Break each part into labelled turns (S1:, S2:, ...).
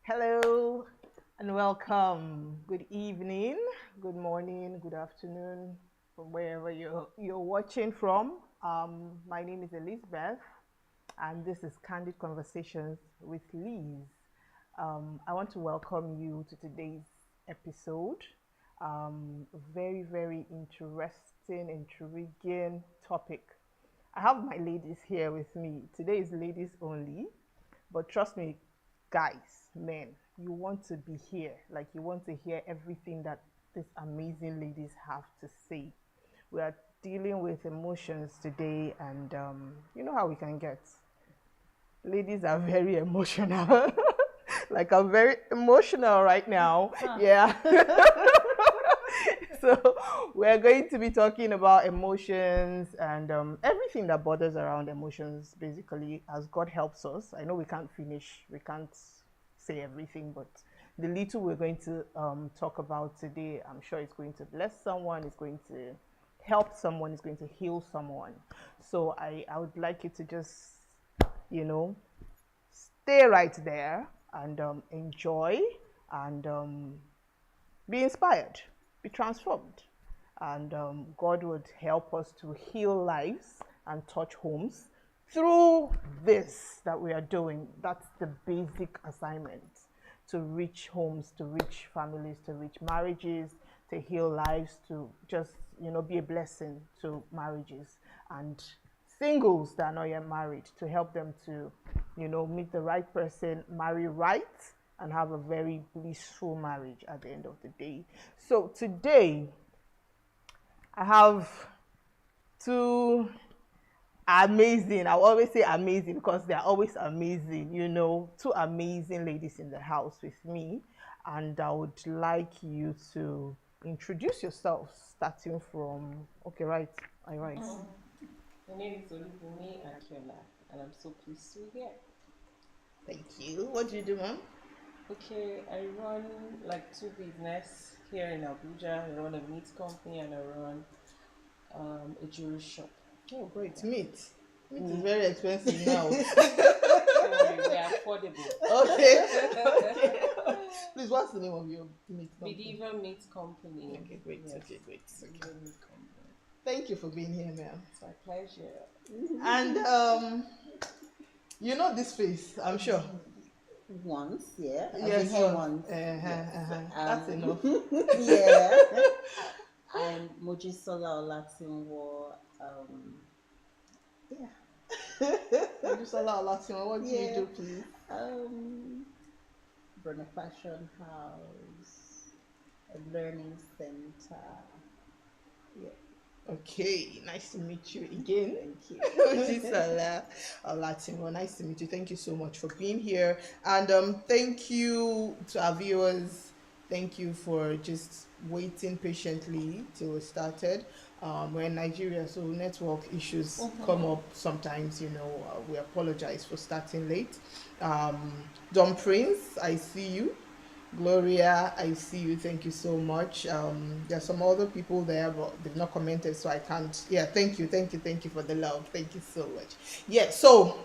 S1: Hello and welcome. Good evening, good morning, good afternoon, from wherever you're watching from. My name is Elizabeth, and this is Candid Conversations with Liz. I want to welcome you to today's episode. Very, very interesting, intriguing topic. I have my ladies here with me. Today is ladies only, but trust me, guys, men, you want to be here. Like, you want to hear everything that these amazing ladies have to say. We are dealing with emotions today, and you know how we can get. Ladies are very emotional. Like, I'm very emotional right now. Yeah. So we're going to be talking about emotions and everything that borders around emotions, basically, as God helps us. I know we can't say everything, but the little we're going to talk about today, I'm sure it's going to bless someone, it's going to help someone, it's going to heal someone. So I would like you to just, you know, stay right there and enjoy and be inspired, be transformed. And God would help us to heal lives and touch homes through this that we are doing. That's the basic assignment, to reach homes, to reach families, to reach marriages, to heal lives, to just, be a blessing to marriages and singles that are not yet married, to help them to, meet the right person, marry right, and have a very blissful marriage at the end of the day. So today, I have two amazing, I always say amazing because they're always amazing, two amazing ladies in the house with me. And I would like you to introduce yourself, starting from, okay, right, I right.
S2: My name is Olubumi Akiola, and I'm so pleased to be here.
S1: Thank you. What do you do, ma'am?
S2: Okay, I run like two business here in Abuja. I run a meat company and I run a jewelry shop.
S1: Oh, great.
S2: Yeah,
S1: Meat. Meat is
S2: meat.
S1: very expensive now.
S2: Don't worry, they're affordable.
S1: Okay. Okay. Please, what's the name of your meat company?
S2: Medieval Meat Company.
S1: Okay, great.
S2: Yes,
S1: Okay, great. Okay.
S2: Medieval Meat Company.
S1: Thank you for being here, ma'am.
S2: It's my pleasure.
S1: And you know this face, I'm sure.
S3: Once, yeah. I've been
S1: Yes,
S3: here
S1: once.
S3: once. Yes.
S1: That's enough.
S3: Yeah. I'm Mojisola Olatinwo. Yeah.
S1: Just allow Latin. What do you
S3: Yeah.
S1: do, please?
S3: Um, Run a fashion house, a learning center. Yeah.
S1: Okay, nice to meet you again.
S3: Thank you.
S1: Mojisola Latin. Nice to meet you. Thank you so much for being here, and thank you to our viewers. Thank you for just waiting patiently till we started. We're in Nigeria, so network issues come up sometimes. We apologize for starting late. Don Prince, I see you. Gloria, I see you. Thank you so much. There's some other people there, but they've not commented, so I can't. Yeah, thank you for the love. Thank you so much. Yeah, so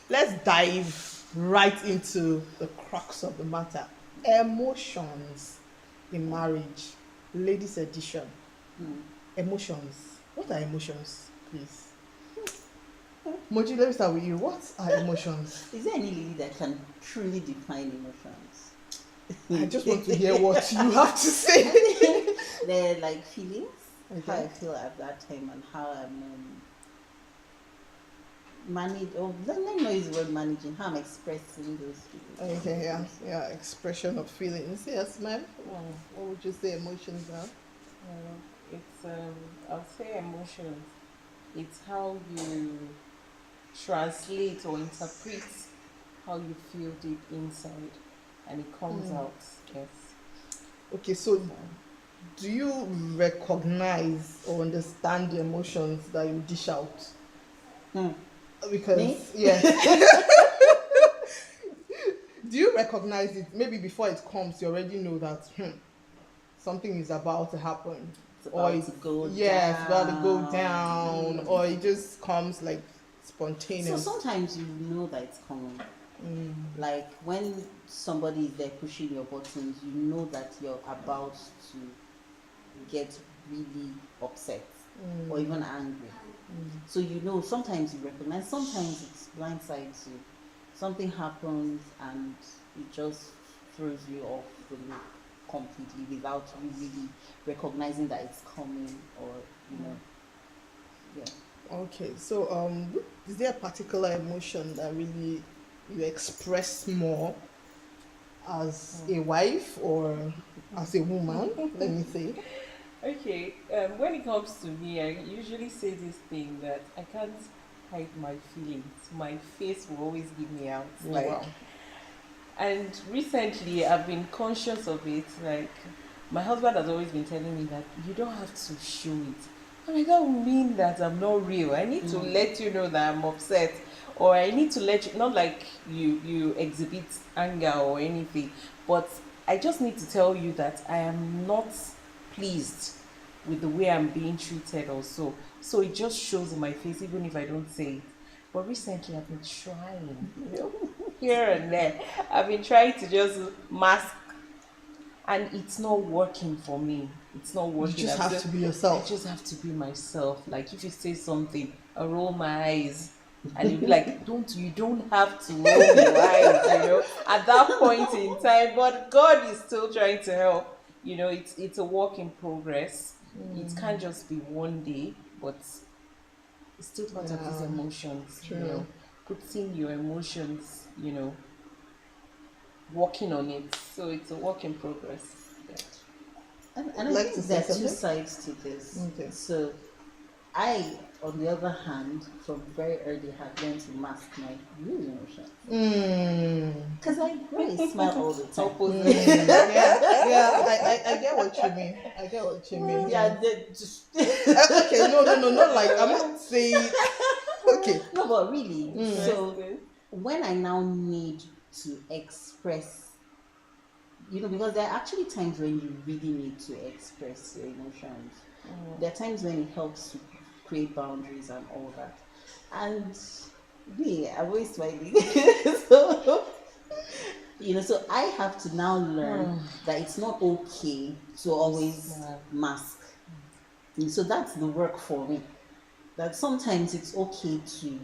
S1: let's dive right into the crux of the matter: emotions in marriage, ladies' edition.
S3: Hmm.
S1: Emotions. What are emotions, please? Moji, let me start with you. What are emotions?
S3: Is there any lady that can truly define emotions?
S1: I just want to hear what you have to say.
S3: They're like feelings, how
S1: Okay.
S3: I feel at that time, and how I'm manage. Oh, let me know is the word managing. How I'm expressing those feelings.
S1: Okay, yeah, yeah, expression of feelings. Yes, ma'am. What would you say emotions are?
S2: It's I'll say emotions. It's how you translate or interpret how you feel deep inside, and it comes out. Yes.
S1: Okay, so do you recognize or understand the emotions that you dish out?
S3: Hmm. Me?
S1: Because, yes. Do you recognize it? Maybe before it comes, you already know that something is about to happen.
S3: It's
S1: Or
S3: about to go
S1: yes, about to go
S3: down.
S1: down. Or it just comes like
S3: So
S1: spontaneous.
S3: sometimes you know that it's coming. Like when somebody is there pushing your buttons, you know that you're about to get really upset or even angry. So you know, sometimes you recognize, sometimes it's blindsides you. Something happens and it just throws you off the loop completely without you really recognizing that it's coming, or you know, yeah.
S1: Okay, so is there a particular emotion that really you express more as a wife or as a woman? Let me say.
S2: Okay, when it comes to me, I usually say this thing that I can't hide my feelings. My face will always give me out.
S1: Wow.
S2: And recently I've been conscious of it. Like, my husband has always been telling me that you don't have to show it. And I don't mean that I'm not real. I need to let you know that I'm upset. Or I need to let you, not like you exhibit anger or anything, but I just need to tell you that I am not pleased with the way I'm being treated also. So it just shows in my face, even if I don't say it. But recently I've been trying, here and there. I've been trying to just mask, and it's not working for me. It's not
S1: You
S2: working.
S1: just
S2: I'm
S1: have to be yourself.
S2: I just have to be myself. Like, if you say something, I roll my eyes. And you'll be like, you don't have to roll your eyes, at that point in time. But God is still trying to help. It's a work in progress. It can't just be one day, but it's still part of these emotions.
S1: True.
S2: Putting your emotions, working on it. So it's a work in progress. Yeah.
S3: And I
S1: Like
S3: think
S1: to say
S3: there are two
S1: something?
S3: sides to this.
S1: Okay.
S3: So I, on the other hand, from very early had learned to mask my real emotions. Because I really smile all the time.
S1: Yeah, I get what you mean. I get what you mean.
S3: Yeah, just
S1: Okay, no, not like, I'm not saying. Okay.
S3: no, but really. So
S2: Interesting.
S3: when I now need to express, because there are actually times when you really need to express your emotions. There are times when it helps to create boundaries and all that. And me, I'm always smiling. so, so I have to now learn that it's not okay to always mask. And so that's the work for me. That sometimes it's okay to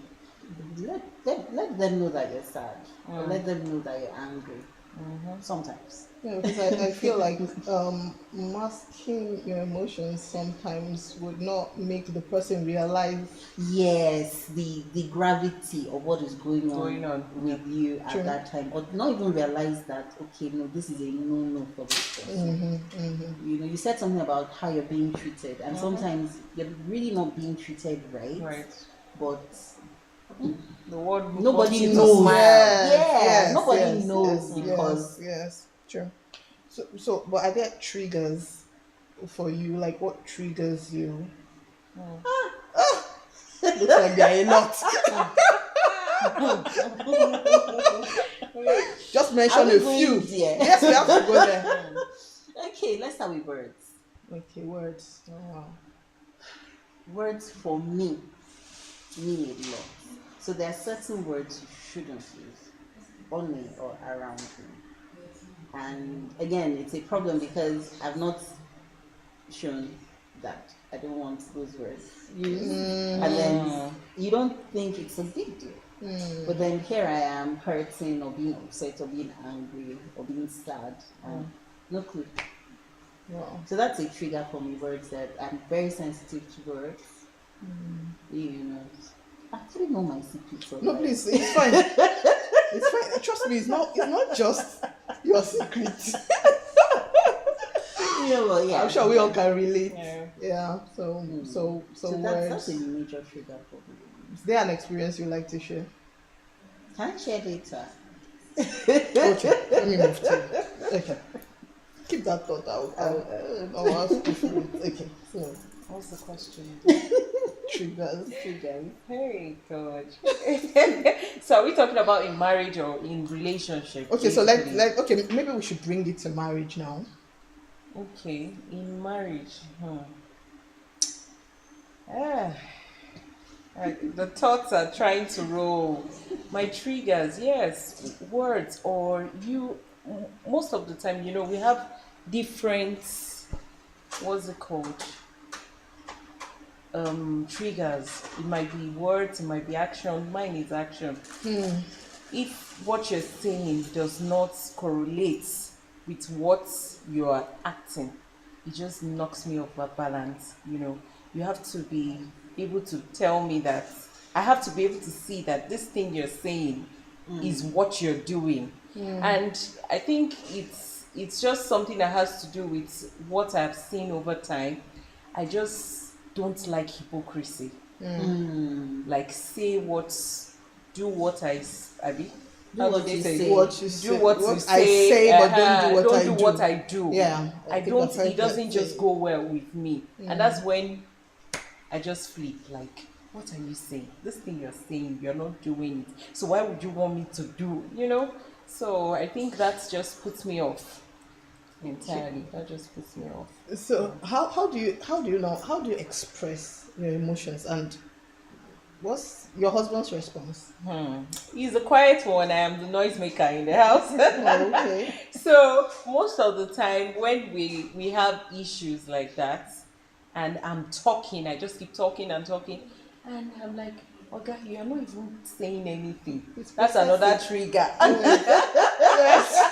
S3: let them know that you're sad, or let them know that you're angry. Sometimes.
S1: Yeah, because I feel like masking your emotions sometimes would not make the person realize.
S3: Yes, the gravity of what is going on
S2: yeah.
S3: with you at
S1: True.
S3: that time, or not even realize that, okay, no, this is a no for this person. You said something about how you're being treated, and sometimes you're really not being treated right. But
S2: the word
S3: nobody knows.
S1: Yes,
S3: Nobody knows because
S1: yes, true. So, but are there triggers for you? Like, what triggers you? Looks like there are a lot. Just mention
S3: Are we
S1: a
S3: going
S1: few.
S3: there?
S1: Yes, we have to go there.
S3: Okay, let's start with words.
S1: Okay, words. Oh, wow.
S3: Words for me mean a lot. So there are certain words you shouldn't use on me or around me. And again, it's a problem because I've not shown that I don't want those words used. And then you don't think it's a big deal. But then here I am hurting or being upset or being angry or being sad. And no clue.
S1: Wow.
S3: So that's a trigger for me, words that I'm very sensitive to words. I actually know my secrets.
S1: No, please, it's fine. It's fine. Trust me, it's not just your secret.
S3: Yeah.
S1: I'm sure we all can relate.
S2: Yeah.
S1: Yeah. So
S3: that's
S1: words.
S3: a major trigger for me.
S1: Is there an experience you'd like to share?
S3: Can I share later?
S1: Okay, let me move to. Okay. Keep that thought out. I'll ask you for it. Okay. So,
S2: What's the question?
S1: triggers.
S2: Hey, God. So are we talking about in marriage or in relationship?
S1: Okay, so
S2: basically?
S1: maybe we should bring it to marriage now.
S2: Okay, in marriage. The thoughts are trying to roll. My triggers, yes, words or you. Most of the time, we have different. What's it called? Triggers. It might be words, it might be action. Mine is action. If what you're saying does not correlate with what you are acting, it just knocks me off my balance. You have to be able to tell me that. I have to be able to see that this thing you're saying is what you're doing. And I think it's just something that has to do with what I've seen over time. I just don't like hypocrisy. Like say what, do what I mean.
S3: Do
S2: How do
S3: what
S2: they
S3: you
S2: say?
S3: say.
S1: What you
S2: Do
S1: say.
S2: what you
S1: I
S2: say.
S1: say, but don't do
S2: don't
S1: what
S2: do
S1: I
S2: what I
S1: do.
S2: do.
S1: Yeah,
S2: I
S1: think
S2: don't.
S1: I've heard
S2: It doesn't
S1: that
S2: just
S1: saying.
S2: go well with me, and that's when I just flip. Like, what are you saying? This thing you're saying, you're not doing it. So why would you want me to do? So I think that just puts me off entirely. That just puts me off.
S1: So how do you express your emotions, and what's your husband's response?
S2: He's a quiet one. I am the noisemaker in the house.
S1: Oh, okay.
S2: So most of the time when we have issues like that, and I'm talking, I just keep talking and talking, and I'm like, okay, you're not even saying anything. That's another trigger.
S1: Yes.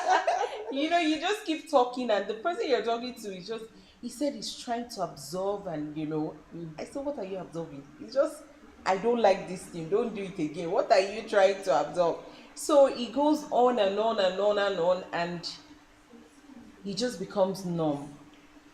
S2: You just keep talking, and the person you're talking to is just, he said he's trying to absorb, and I said, what are you absorbing? It's just, I don't like this thing, don't do it again. What are you trying to absorb? So it goes on and on and on and on, and he just becomes numb.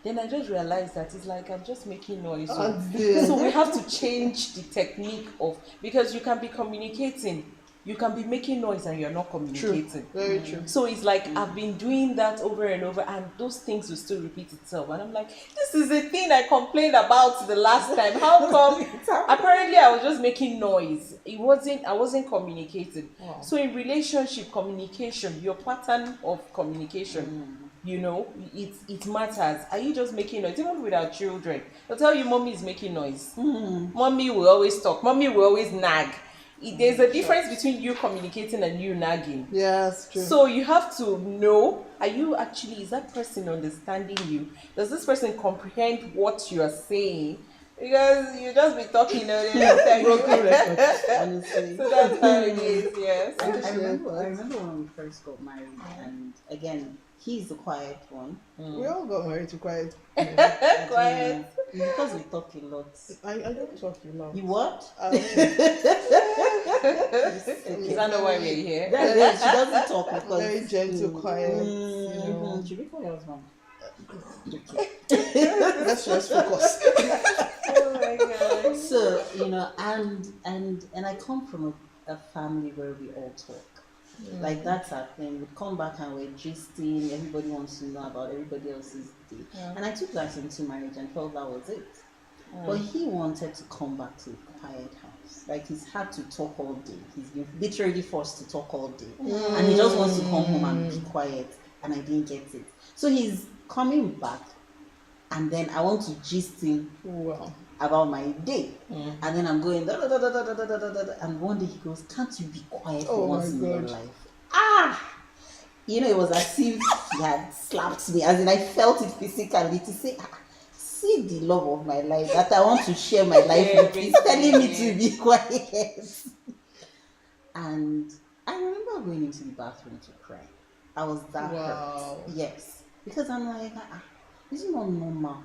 S2: Then I just realized that it's like I'm just making noise.
S1: Oh, dear.
S2: So we have to change the technique of, because you can be communicating, you can be making noise and you're not
S1: True.
S2: communicating.
S1: Very true.
S2: So it's like I've been doing that over and over, and those things will still repeat itself. And I'm like, this is the thing I complained about the last time. How come? Apparently, I was just making noise. I wasn't communicating.
S1: Wow.
S2: So in relationship communication, your pattern of communication, it matters. Are you just making noise? Even with our children, they'll tell you, mommy is making noise. Mommy will always talk. Mommy will always nag. There's a difference between you communicating and you nagging.
S1: Yes, true.
S2: So you have to know, is that person understanding you? Does this person comprehend what you are saying? Because you just be talking all the
S1: Broken
S2: time.
S1: record.
S3: Honestly.
S2: So that's how it is, yes.
S3: I remember when we first got married, and again, he's the quiet one.
S1: We all got married to quiet.
S2: Quiet.
S3: Because we talk a lot.
S1: I don't talk,
S3: You what?
S2: Is that not why we're here?
S3: Yeah, she doesn't talk because
S1: Very gentle, quiet.
S3: She before your husband.
S1: Let's just focus.
S2: Oh my god.
S3: So and I come from a family where we all talk. Like that's our thing. We come back and we're gisting. Everybody wants to know about everybody else's day. And I took that into marriage and felt that was it. But he wanted to come back to a quiet house. Like he's had to talk all day. He's been literally forced to talk all day. And he just wants to come home and be quiet. And I didn't get it. So he's coming back, and then I want to gist him
S1: Wow.
S3: about my day. And then I'm going da, da, da, da, da, da, da, da, da, and one day he goes, can't you be quiet for
S1: Oh my
S3: once in your
S1: God.
S3: life? It was as if he had slapped me, as in I felt it physically to say, see the love of my life that I want to share my life with. He's telling me to be quiet. And I remember going into the bathroom to cry. I was that
S1: Wow.
S3: hurt. Yes. Because I'm like, this is not normal.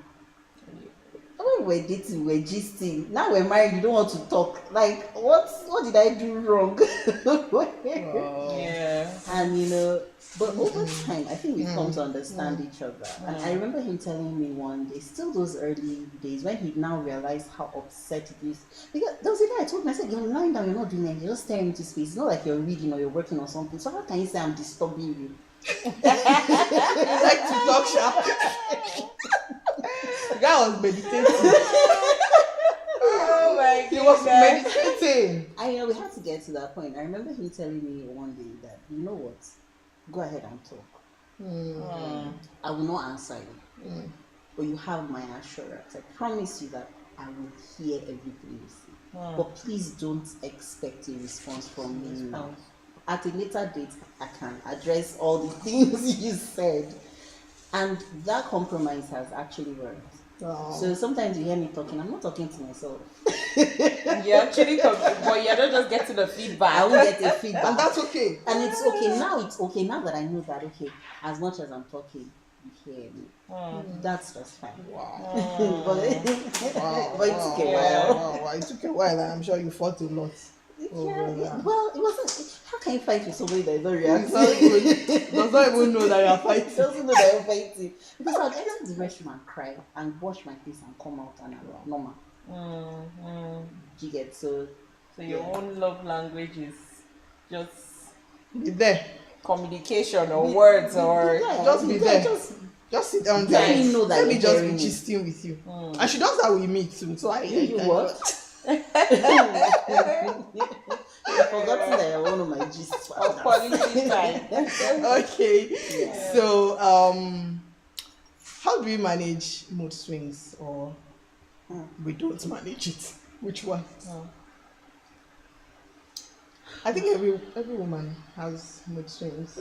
S3: When we were dating, we were gisting. Now we're married, you don't want to talk. Like, what did I do wrong?
S1: Wow.
S2: Yeah.
S3: And but over time, I think we've come to understand each other. And I remember him telling me one day, still those early days, when he now realized how upset it is. Because there was a day I told him, I said, you're lying down, you're not doing anything, you're just staring into space. It's not like you're reading or you're working or something. So how can you say I'm disturbing you?
S1: You like to talk sharp. The guy was meditating.
S2: Oh my
S1: He was
S2: goodness.
S1: meditating.
S3: We had to get to that point. I remember him telling me one day that, you know what, go ahead and talk. I will not answer you. But you have my assurance. I promise you that I will hear everything you say. But please don't expect a response from me now. At a later date, I can address all the things you said. And that compromise has actually worked.
S1: Wow.
S3: So sometimes you hear me talking, I'm not talking to myself.
S2: You actually but you're not just getting the feedback.
S3: I won't get a feedback.
S1: And that's okay.
S3: And it's okay now. It's okay now that I know that, okay, as much as I'm talking, you hear me. That's just fine.
S1: Wow.
S3: but but it took a while.
S1: Wow. It took a while, and I'm sure you fought a lot.
S3: Yeah. Well, it wasn't. How can you fight with somebody that is not reacting?
S1: Does not even know that you're fighting.
S3: Doesn't know that you're fighting. Because I'll enter the restroom and cry and wash my face and come out and I'm normal. You get so
S2: your own love language is just
S1: Be there.
S2: communication or words or
S1: Just be there. Just sit down there.
S3: Let me know that
S1: Let me
S3: you're
S1: just be
S3: hearing me.
S1: gisting with you. And she does that with me too. So I
S3: You what? I've forgotten that you're one of my gists.
S2: or quality time.
S1: Okay. So how do we manage mood swings, or we don't manage it? Which one? I think every woman has mood swings.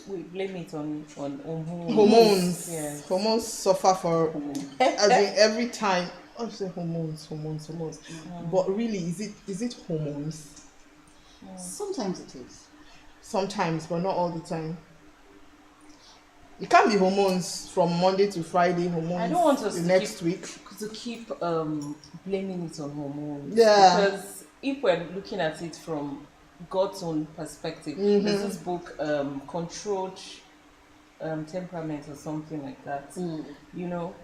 S2: We blame it on
S1: Hormones.
S2: Yes.
S1: Hormones suffer for as in every time. I say hormones. But really, is it hormones?
S3: Sometimes it is.
S1: Sometimes, but not all the time. It can't be hormones from Monday to Friday. Hormones.
S2: I don't want us
S1: the
S2: to
S1: next week.
S2: to keep blaming it on hormones.
S1: Yeah.
S2: Because if we're looking at it from God's own perspective, there's this book, Controlled Temperament or something like that. You know,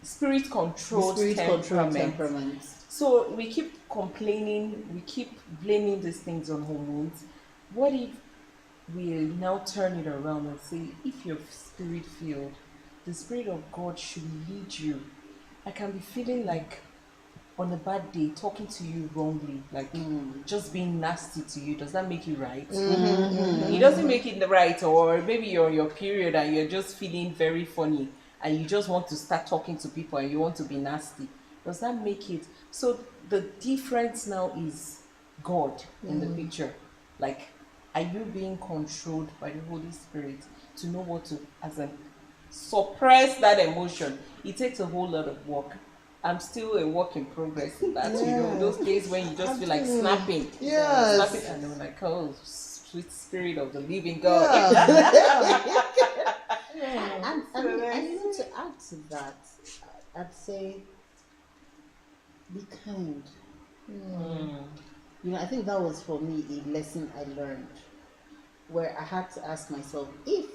S2: spirit controlled temperament. So we keep complaining, we keep blaming these things on hormones. What if we now turn it around and say, if you're spirit filled, the Spirit of God should lead you. I can be feeling like on a bad day talking to you wrongly, like just being nasty to you. Does that make it right? It doesn't make it right. Or maybe you're on your period and you're just feeling very funny and you just want to start talking to people and you want to be nasty. Does that make it? So the difference now is God in the picture. Like, are you being controlled by the Holy Spirit to know what to, as an suppress that emotion? It takes a whole lot of work. I'm still a work in progress in that. You know, those days when you just feel like snapping.
S1: Yes.
S2: Snapping, and I'm like, oh, sweet Spirit of the living God.
S3: And even to add to that, I'd say be kind. You know, I think that was for me a lesson I learned, where I had to ask myself, if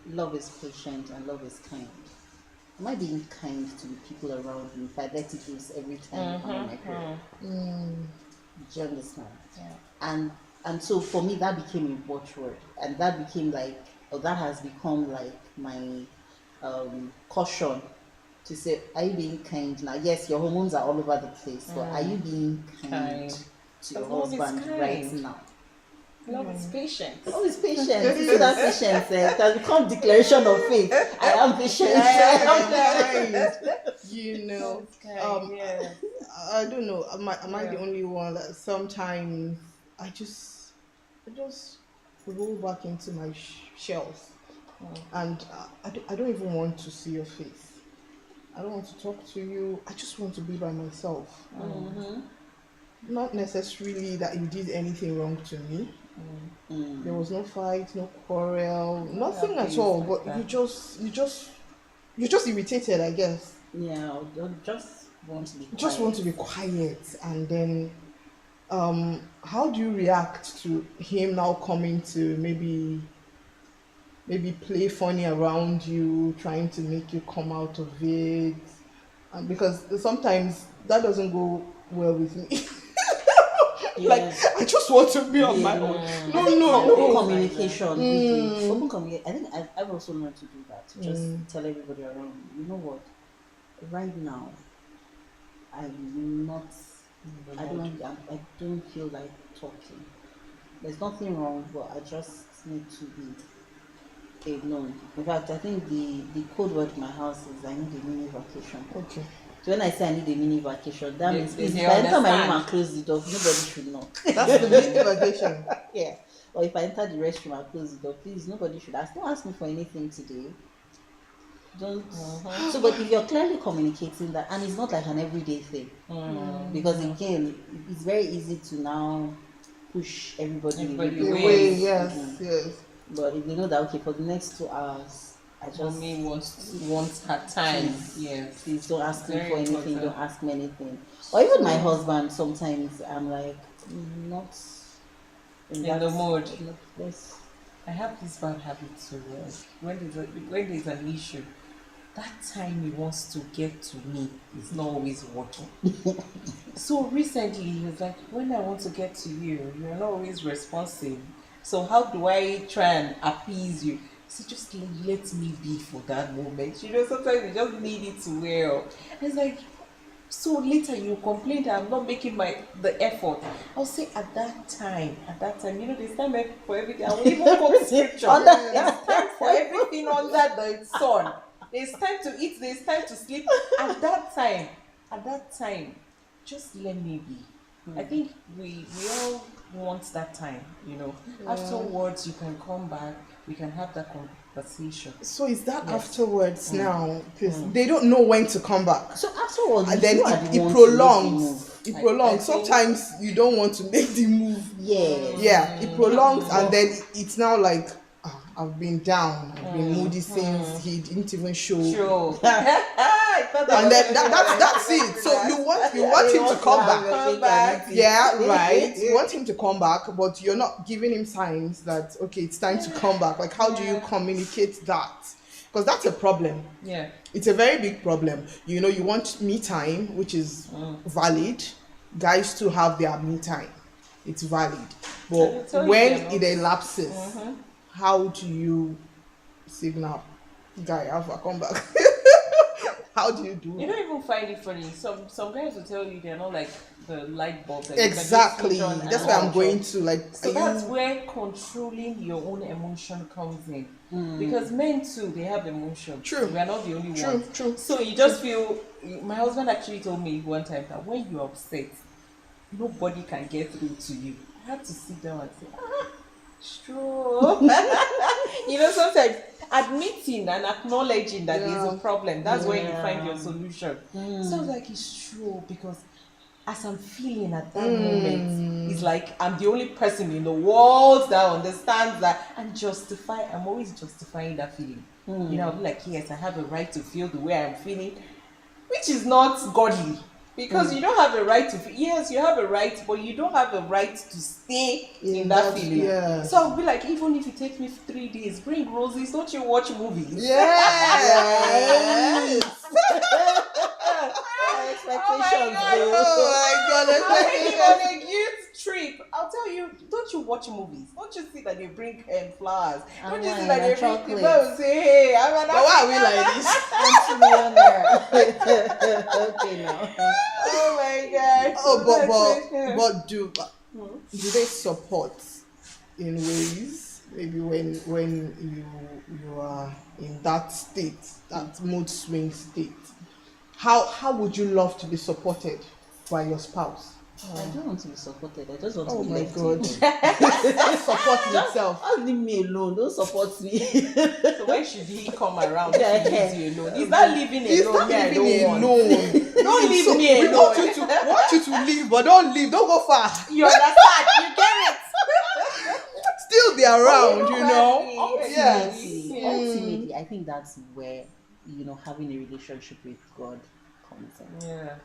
S3: love is patient and love is kind, am I being kind to the people around me if I let it loose every time I'm on my period? Do you understand? Yeah. And so for me that became a watchword, and that became like, or that has become like my caution to say, are you being kind now? Yes, your hormones are all over the place, but are you being kind to your husband right now?
S2: Love is patient.
S3: Oh, it's patient. You see that patience? It has become declaration of faith. I am patient.
S1: You know,
S2: Yeah.
S1: I don't know. Am I the only one that sometimes I just roll back into my shells, and I don't even want to see your face. I don't want to talk to you. I just want to be by myself. Not necessarily that you did anything wrong to me. There was no fight, no quarrel, nothing at all. But you're just irritated, I guess.
S3: Yeah, I just want to be quiet.
S1: Just want to be quiet, and then how do you react to him now coming to maybe play funny around you, trying to make you come out of it? And because sometimes that doesn't go well with me. Like, I just want to be on my own.
S3: Open communication. Open communication. I think I've also learned to do that. To just tell everybody around me, you know what? Right now, I'm not. I don't feel like talking. There's nothing wrong, but I just need to be alone. In fact, I think the code word in my house is I need a mini vacation.
S1: Okay.
S3: So when I say I need a mini vacation, that means please,
S2: they
S3: if I enter my room
S2: understand.
S3: and close the door, nobody should knock.
S1: That's the mini vacation.
S3: Yeah. Or if I enter the restroom and close the door, please, nobody should ask. Don't ask me for anything today. Don't. So, but if you're clearly communicating that, and it's not like an everyday thing, because again, it's very easy to now push everybody
S2: Everybody
S3: away.
S1: Away, yes, yes.
S3: But if they know that, okay, for the next 2 hours, I just
S2: Mommy wants her time.
S3: Please.
S2: Yes.
S3: please don't ask me
S2: Very
S3: for anything.
S2: important.
S3: Don't ask me anything. Or even my husband, sometimes I'm like not
S2: In the mood.
S3: Yes.
S2: I have this bad habit to when there's an issue, that time he wants to get to me is not always working. So recently he was like, when I want to get to you, you're not always responsive. So how do I try and appease you? So just let me be for that moment. You know, sometimes you just need it to wear off. It's like, so later you complain that I'm not making the effort. I'll say at that time, you know, there's time for everything. I will even quote scripture. There's time for everything under the sun. There's time to eat, there's time to sleep. At that time, just let me be. I think we all want that time, you know. Afterwards you can come back, we can have that conversation.
S1: So is that
S2: Yes.
S1: afterwards now? Because they don't know when to come back.
S3: So afterwards,
S1: And then
S3: you are the
S1: it
S3: one to make the
S1: prolongs.
S3: move.
S1: It
S2: I
S1: prolongs.
S2: think-
S1: Sometimes you don't want to make the move.
S3: Yes.
S1: Yeah, it prolongs, and then it's now like, I've been down, I've been moody since he didn't even show.
S2: Sure. I thought that
S1: And
S2: was
S1: then
S2: gonna be
S1: that's it. So you want him to come back.
S2: Come back.
S1: Yeah, right. You want him to come back, but you're not giving him signs that, okay, it's time to come back. Like, how do you communicate that? Because that's a problem.
S2: Yeah.
S1: It's a very big problem. You know, you want me time, which is valid. Guys to have their me time. It's valid.
S2: I
S1: But
S2: tell you
S1: when
S2: they're
S1: it
S2: not.
S1: elapses, how do you signal, guy, Alpha, come back? How do you do
S2: You
S1: it?
S2: don't even find it funny. Some guys will tell you they're not like the light bulb. That you can just
S1: Exactly.
S2: switch on and
S1: That's where I'm
S2: off.
S1: going to. Like,
S2: So
S1: are
S2: that's
S1: you-
S2: where controlling your own emotion comes in. Because men too, they have emotion.
S1: True.
S2: We are not the only
S1: True,
S2: ones.
S1: true.
S2: So you just feel. My husband actually told me one time that when you're upset, nobody can get through to you. I had to sit down and say, it's true. You know, sometimes admitting and acknowledging that there's a problem, that's where you find your solution. So I was like, it's true, because as I'm feeling at that moment, it's like I'm the only person in the world that understands that and I'm always justifying that feeling. You know, I'll be like, yes, I have a right to feel the way I'm feeling, which is not godly. Because you don't have a right to feel. Yes, you have a right, but you don't have a right to stay in that feeling.
S1: yeah.
S2: So I'll be like, even if it takes me 3 days, bring roses. Don't you watch movies?
S1: Yes.
S3: Expectations,
S1: Oh my God.
S2: I'll take you on a youth trip. I'll tell you, don't you watch movies? Don't you see that they bring flowers? Don't you see
S3: wine
S2: that they
S3: and
S2: bring
S3: chocolate.
S2: people say, hey, I'm an
S1: But why are we
S2: African."
S1: like this?
S3: Okay, now.
S2: Oh my God.
S1: Oh, but do they support in ways, maybe when you are in that state, that mood swing state? How would you love to be supported by your spouse?
S3: I don't want to be supported. I just want
S1: Oh
S3: to be
S1: my
S3: left
S1: God.
S3: alone.
S1: That's supporting itself.
S3: Just leave me alone. Don't support me.
S2: So when should he come around? He
S3: Yeah.
S2: leaves you alone. He's not living
S1: He's
S2: alone.
S1: not
S2: Me, I
S1: leaving
S2: don't
S1: me
S2: want.
S1: alone.
S2: Don't leave
S1: So
S2: me
S1: we
S2: alone.
S1: want you to leave, but don't leave. Don't go far.
S2: You understand? You get it?
S1: Still be around, you know.
S2: Exactly.
S1: Yes.
S3: Ultimately, I think that's where, having a relationship with God comes in.
S2: Yeah.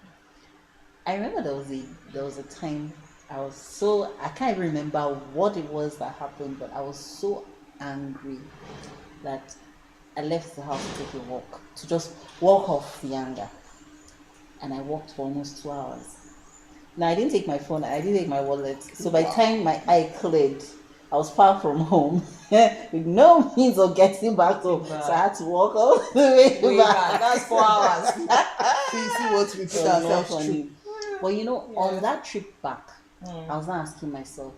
S3: I remember there was a time I can't even remember what it was that happened, but I was so angry that I left the house to take a walk, to just walk off the anger. And I walked for almost 2 hours. Now, I didn't take my phone, I didn't take my wallet. So by the time my eye cleared, I was far from home with no means of getting back home. So I had to walk all the way
S2: Way
S3: back.
S2: back. That's 4 hours.
S1: See what we put
S3: So not
S1: ourselves
S3: funny.
S1: through.
S3: But on that trip back, I was now asking myself,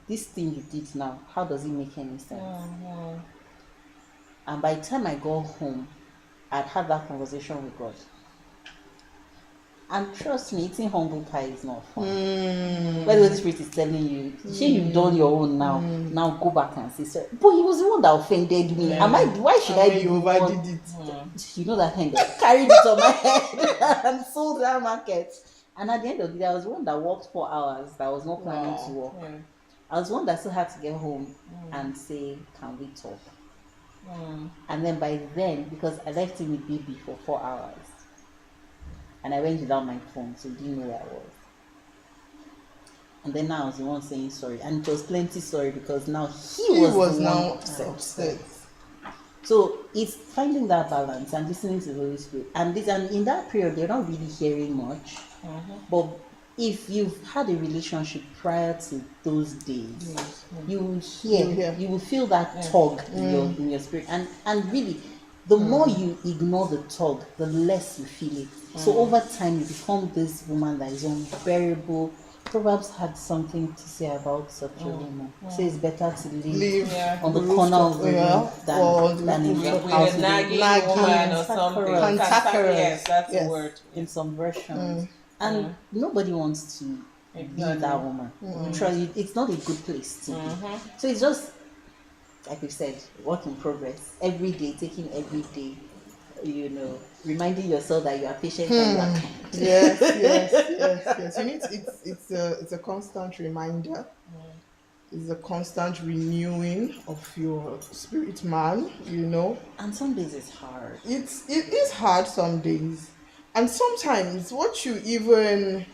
S3: this thing you did now, how does it make any sense? And by the time I got home, I'd had that conversation with God. And trust me, eating humble pie is not fun. When the Holy Spirit is telling you, "Sure, you've done your own now. Now go back and say sorry." But he was the one that offended me.
S2: Yeah.
S3: Am I? Why should I
S1: And
S3: be
S1: you
S3: the one?
S1: overdid it.
S3: You know that kind of carried it on my head and sold that market. And at the end of the day, I was the one that worked 4 hours that I was not planning to work.
S2: Yeah.
S3: I was the one that still had to get home and say, "Can we talk?" And then by then, because I left him with baby for 4 hours, and I went without my phone, so he didn't know where I was. And then now I was the one saying sorry, and it was plenty sorry because now he was the
S1: now
S3: one
S1: upset.
S3: So it's finding that balance and listening to the Holy Spirit. And in that period, they're not really hearing much. But if you've had a relationship prior to those days, you will hear, you will feel that tug in your spirit. And really, the more you ignore the tug, the less you feel it. So over time, you become this woman that is unbearable. Proverbs had something to say about such a woman. Say it's better to live on the corner of the road than in the
S2: With
S3: house
S2: a
S3: with
S2: nagging
S1: nagging
S2: woman or something.
S1: cantankerous.
S2: Yes, that's
S1: Yes.
S2: the word.
S3: in some versions. And nobody wants to be
S2: Exactly.
S3: that woman. It's not a good place to be. So it's just, like we said, work in progress. Every day, taking every day, reminding yourself that you are patient and you are kind.
S1: Yes. You need it's a constant reminder. It's a constant renewing of your spirit, man.
S3: And some days it's hard.
S1: It is hard some days, and sometimes what you even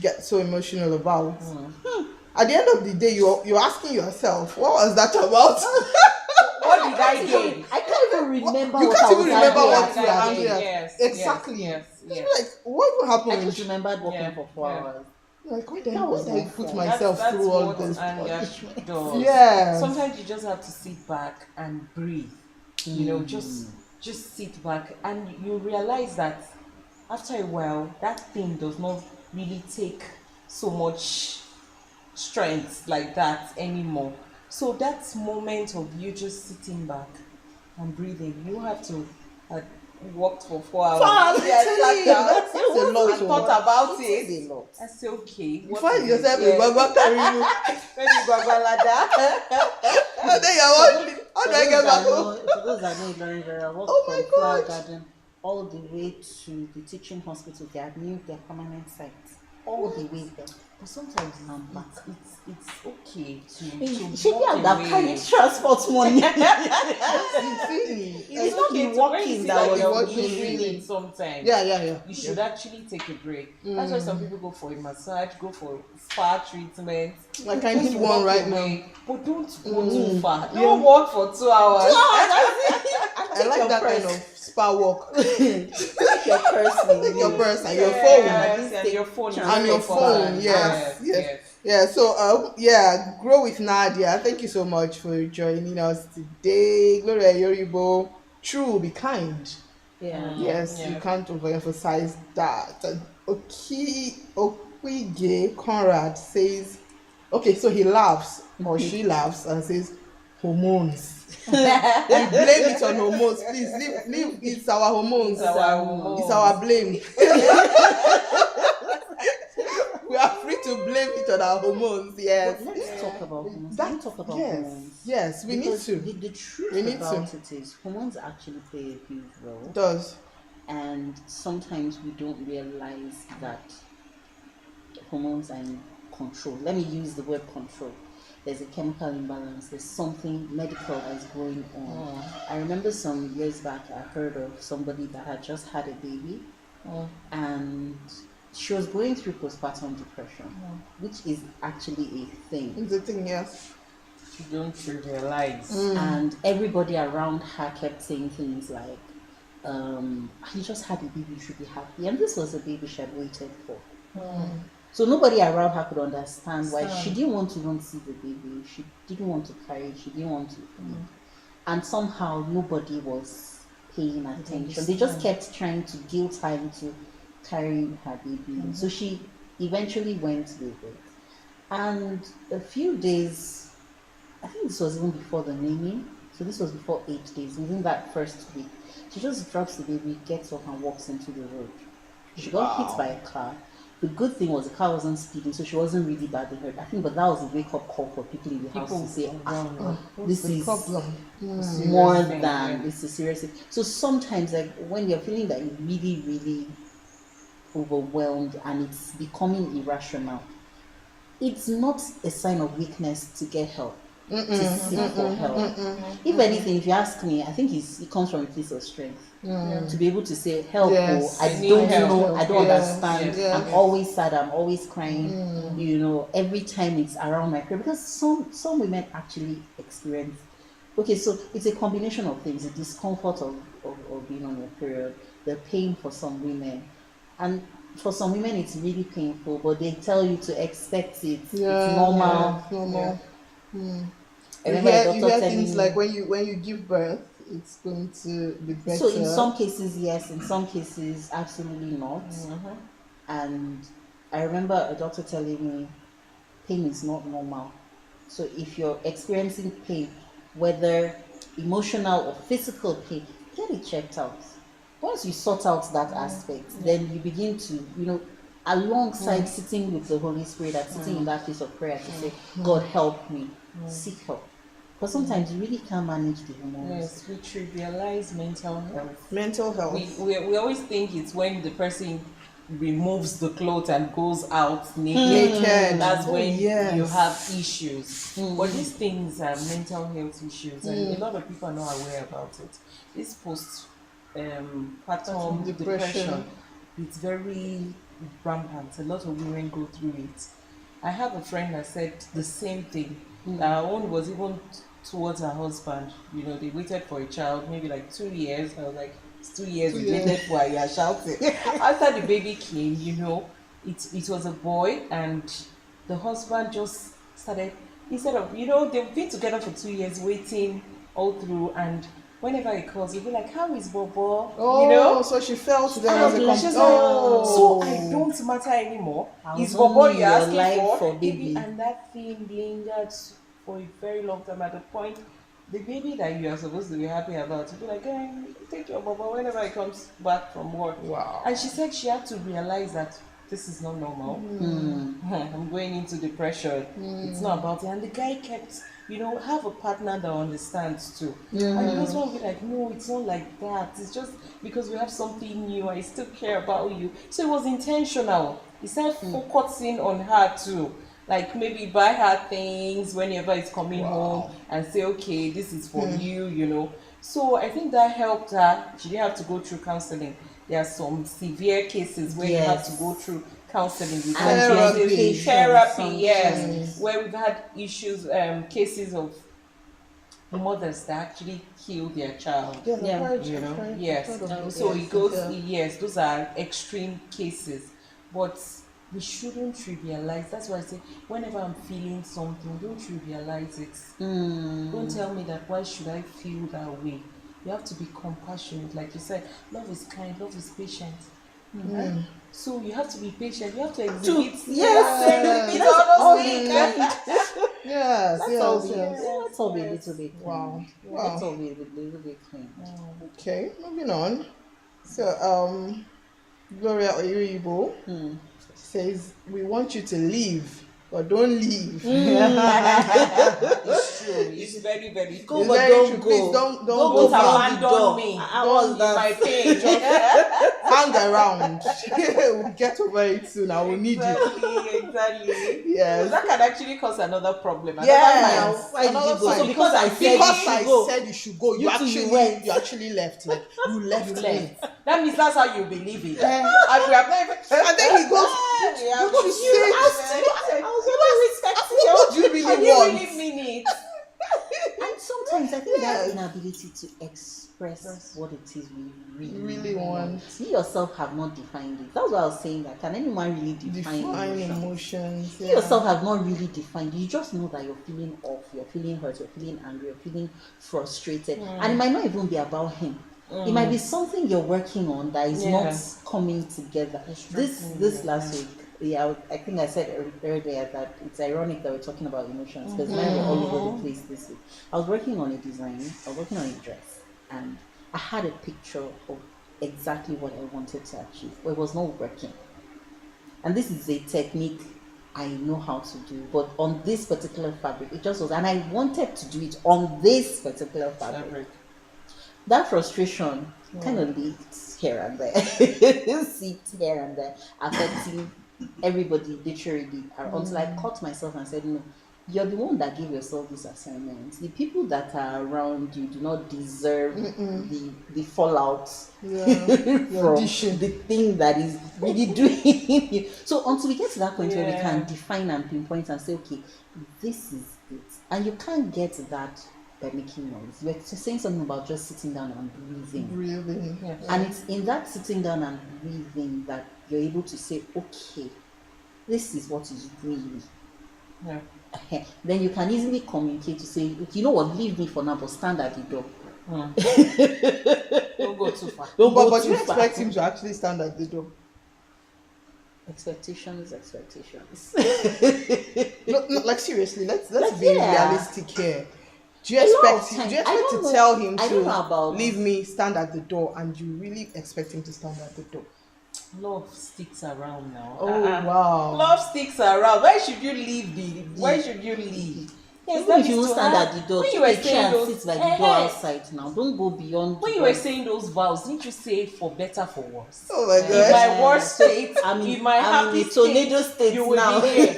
S1: get so emotional about. At the end of the day, you're asking yourself, what was that about?
S2: What did I gain?
S3: I can't even remember
S1: You
S3: what
S1: can't
S3: I
S1: even
S3: was
S1: remember
S3: angry
S1: what
S3: at.
S1: you were angry at.
S2: Yes,
S1: Exactly.
S2: yes.
S1: You're like, what even
S3: I
S1: happened?
S3: just remembered working
S2: Yeah,
S3: for 4
S2: yeah.
S3: hours.
S1: Like, why did
S3: That was
S1: I
S3: not
S1: put
S3: fun.
S1: myself
S2: That's
S1: through all
S2: what
S1: this?
S2: anger
S3: punishment.
S2: does.
S1: Yeah.
S2: Sometimes you just have to sit back and breathe. Just sit back, and you realize that after a while, that thing does not really take so much strength like that anymore. So that moment of you just sitting back and breathing, you have to worked for 4 hours.
S1: I'm telling you, that's a lot.
S2: I thought about
S3: It
S2: it.
S3: is a lot.
S2: I say, okay.
S1: You find yourself in Baba carrying you.
S2: Maybe Babalada.
S1: And then you're wondering, how do I get back home?
S3: For those that know Ilorin very well, I worked
S1: Oh my
S3: from Flower
S1: God.
S3: Garden all the way to the teaching hospital. They had moved their permanent sites all the way there.
S2: But sometimes it's okay to
S3: She
S2: walk
S3: have that
S2: away.
S3: carry transport money.
S2: It's
S3: not
S2: okay
S3: the
S2: to
S3: walking
S2: when you
S3: that
S2: see
S3: was
S2: you're
S1: walking,
S2: losing
S1: really.
S2: it sometimes.
S1: Yeah.
S2: You should actually take a break. That's why some people go for a massage, go for spa treatment.
S1: Like I
S2: Just
S1: need one
S2: walk
S1: right
S2: away.
S1: now.
S2: But don't go too far. Don't walk for 2 hours.
S1: I like that kind of spa walk.
S3: Take your purse with
S1: Take your
S3: you.
S1: purse and your
S2: Yes,
S1: phone.
S2: and your phone. is
S1: And your
S2: very
S1: phone,
S2: important.
S1: yes. Yeah, so Grow with Nadia. Thank you so much for joining us today. Gloria Yoribo. True, be kind.
S3: Yeah.
S1: Yes,
S2: Yeah.
S1: you can't overemphasize that. And Okwige Conrad says, okay, so he laughs or she laughs and says, hormones. We blame it on hormones. Please leave. It's our hormones.
S2: It's our hormones.
S1: It's our blame. We are free to blame it on our hormones. Yes.
S3: But let's talk about hormones.
S1: That-
S3: Can we talk about
S1: yes.
S3: hormones?
S1: Yes, we
S3: Because
S1: need to.
S3: The truth
S1: We need
S3: about
S1: to.
S3: it is hormones actually play a huge role.
S1: It does.
S3: And sometimes we don't realize that hormones are in control. Let me use the word control. There's a chemical imbalance, there's something medical that is going on. I remember some years back I heard of somebody that had just had a baby and she was going through postpartum depression, which is actually a thing.
S1: It's the thing, yes.
S2: You don't trivialize.
S3: And everybody around her kept saying things like, you just had a baby, you should be happy. And this was a baby she had waited for. So nobody around her could understand why she didn't want to even see the baby. She didn't want to carry it. She didn't want to. And somehow nobody was paying attention. They just kept trying to guilt her into carrying her baby. So she eventually went with it. And a few days, I think this was even before the naming. So this was before 8 days. Within that first week, she just drops the baby, gets up and walks into the road. She got hit by a car. The good thing was the car wasn't speeding, so she wasn't really badly hurt. I think, but that was a wake up call for people in the house
S2: People
S3: to say,
S2: around.
S3: this is
S1: problem.
S3: more
S2: Serious
S3: than
S2: thing, yeah.
S3: this is serious. So sometimes, like when you're feeling that you're really, really overwhelmed and it's becoming irrational, it's not a sign of weakness to get help, to seek for help. If anything, if you ask me, I think it comes from a place of strength. To be able to say, help,
S1: Yes.
S3: oh, I
S2: I need
S3: don't
S2: help.
S3: know, I don't
S1: Yes.
S3: understand,
S2: Yes.
S3: I'm always sad, I'm always crying, you know, every time it's around my period. Because some women actually experience, okay, so it's a combination of things, the discomfort of being on your period, the pain for some women, and for some women it's really painful, but they tell you to expect it, it's normal.
S1: Normal.
S3: I
S1: You
S3: remember a
S1: hear,
S3: doctor telling
S1: things
S3: me,
S1: like when you give birth, it's going to be better.
S3: so in some cases yes, in some cases absolutely not. And I remember a doctor telling me pain is not normal. So if you're experiencing pain, whether emotional or physical pain, get it checked out. Once you sort out that aspect, then you begin to, you know, alongside sitting with the Holy Spirit and sitting in that place of prayer to say, God help me, seek help. Because sometimes you really can't manage the hormones.
S2: Yes, we trivialize mental health.
S1: Mental health.
S2: We always think it's when the person removes the clothes and goes out naked.
S1: Naked.
S2: That's
S1: Oh,
S2: when
S1: yes.
S2: you have issues. But these things are mental health issues, and a lot of people are not aware about it. This postpartum depression, it's very rampant. A lot of women go through it. I have a friend that said the same thing. Her own was even towards her husband. You know, they waited for a child, maybe like 2 years. I was like, it's 2 years you waited for, you're shouting. After the baby came, you know, it was a boy, and the husband just started, instead of, you know, they've been together for 2 years waiting all through, and whenever he calls, he'll be like, how is Bobo?
S1: Oh,
S2: you know?
S1: so she felt them
S2: And
S1: as a
S2: she's like,
S1: oh.
S2: so I don't matter anymore.
S3: I
S2: Is
S3: was
S2: Bobo
S3: only
S2: you're
S3: your
S2: asking
S3: life
S2: for?
S3: for baby.
S2: And that thing lingered for a very long time, at the point the baby that you are supposed to be happy about, you'll be like, hey, take your Bobo whenever he comes back from work.
S1: Wow.
S2: And she said she had to realize that this is not normal. I'm going into depression. It's not about it. And the guy kept, you know, have a partner that understands too. And the husband will be like, no, it's not like that. It's just because we have something new. I still care about you. So it was intentional. He started focusing on her too. Like maybe buy her things whenever it's coming home and say, okay, this is for you, you know. So I think that helped her. She didn't have to go through counseling. There are some severe cases where you have to go through counseling with
S3: Therapy.
S2: therapy, yes,
S3: Sometimes.
S2: where we've had issues, cases of mothers that actually kill their child.
S1: Yeah,
S3: Yeah.
S2: You know, yes. So it goes, yes, those are extreme cases, but we shouldn't trivialize. That's why I say, whenever I'm feeling something, don't trivialize it. Don't tell me that, why should I feel that way? You have to be compassionate. Like you said, love is kind, love is patient. So you have to be patient. You have to exhibit.
S3: Yes.
S2: all those things.
S1: Yes,
S3: Let's all
S1: yes,
S3: be,
S1: yes.
S3: let's all be a little bit
S1: Wow.
S3: kind.
S1: Wow.
S3: Let's all be a little bit kind.
S1: Okay, moving on. So, Gloria Oyiribo says, we want you to leave, but don't leave.
S2: It's true. It's very, very true.
S3: Go,
S1: It's
S3: but
S1: very
S3: don't
S1: true.
S3: go.
S1: Please don't
S3: Don't
S1: go
S3: go
S1: far.
S3: beyond the
S2: Abandon
S3: door.
S2: me.
S3: I
S2: Don't
S3: was
S2: in
S3: that.
S2: my pain.
S1: Hang around. We'll get over it soon. I will need you.
S2: Exactly.
S1: Yes.
S2: That can actually cause another problem. Another
S1: Yes.
S2: fight.
S3: Why did you
S1: Another
S3: go?
S1: fight.
S3: So because I said
S1: Because
S3: you
S1: I
S3: should go.
S1: said you should go,
S3: You two, went.
S1: you actually left. Like you left
S2: You
S1: me.
S2: left. That means that's how you believe it.
S1: Eh.
S2: And we have not even.
S1: And then he goes,
S2: Yeah,
S1: "What you say?"
S2: I was only respecting you.
S1: What do you really
S2: And you
S1: want?
S2: really mean it.
S3: And sometimes I think
S1: Yes.
S3: that inability to express what it is we
S1: Really want.
S3: You yourself have not defined it. That's why I was saying that. Can anyone really define
S1: Define
S3: emotion?
S1: emotions.
S3: You yourself have not really defined. You just know that you're feeling off, you're feeling hurt, you're feeling angry, you're feeling frustrated, and it might not even be about him. It might be something you're working on that is not coming together. This last week, I think I said earlier that it's ironic that we're talking about emotions because mine were all over the place this week. I was working on a design. I was working on a dress, and I had a picture of exactly what I wanted to achieve, but it was not working. And this is a technique I know how to do, but on this particular fabric, it just was, and I wanted to do it on this particular fabric. That frustration kind of leaked here and there, seeped here and there, affecting everybody literally, until I caught myself and said, no, you're the one that gave yourself this assignment. The people that are around you do not deserve the fallout from the thing that is really doing you. So until we get to that point where we can define and pinpoint and say, okay, this is it. And you can't get that by making noise. You're saying something about just sitting down and breathing.
S1: Yes.
S3: And it's in that sitting down and breathing that you're able to say, okay, this is what is really.
S2: Yeah.
S3: Then you can easily communicate to say, you know what, leave me for now, but stand at the door.
S2: Don't go too far.
S1: But you expect him to actually stand at the door.
S3: Expectations.
S1: No, like seriously, let's be realistic here. Do you expect to tell him to leave me, stand at the door, and you really expect him to stand at the door?
S2: Love sticks around now.
S1: Oh wow.
S2: Love sticks around. Why should you leave Why should you leave?
S3: Yes, even if you stand at the door,
S2: when you
S3: take
S2: were
S3: a chair
S2: saying
S3: and sit by the door outside now. Don't go beyond.
S2: When you were saying those vows, didn't you say for better, for worse?
S1: Oh my God.
S2: In my worst state,
S3: in
S2: my happy
S3: tornado
S2: state, you will
S3: now.
S2: be here.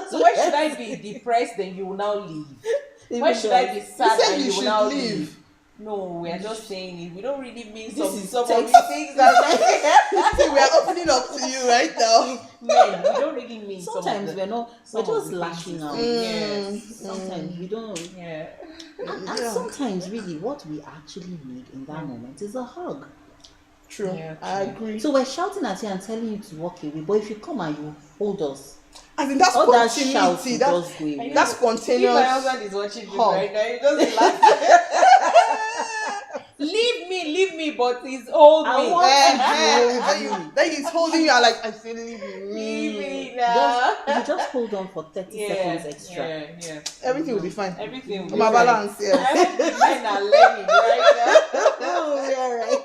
S2: So why should I be depressed then you will now leave? Why should I be sad and you will now leave? No, we are just saying it. We don't really mean some of these things that
S1: we are opening up to you right now.
S2: Men, we don't really mean
S3: sometimes we're just lashing out.
S2: Yes.
S3: Sometimes we don't.
S2: Yeah.
S3: And sometimes really what we actually need in that moment is a hug.
S1: True. Yeah, I agree.
S3: So we're shouting at you and telling you to walk away, but if you come and you hold us,
S1: I think that's spontaneity. That's spontaneous.
S2: My husband is watching this right now. He doesn't laugh. Leave me, but he's holding me.
S1: Then he's holding you. Like I say, leave
S2: me now.
S3: You just hold on for 30 seconds extra.
S2: Yeah.
S1: Everything will be fine.
S2: Everything will be
S1: my balance. Yeah.
S2: Men are learning right now.
S3: Oh, yeah, right.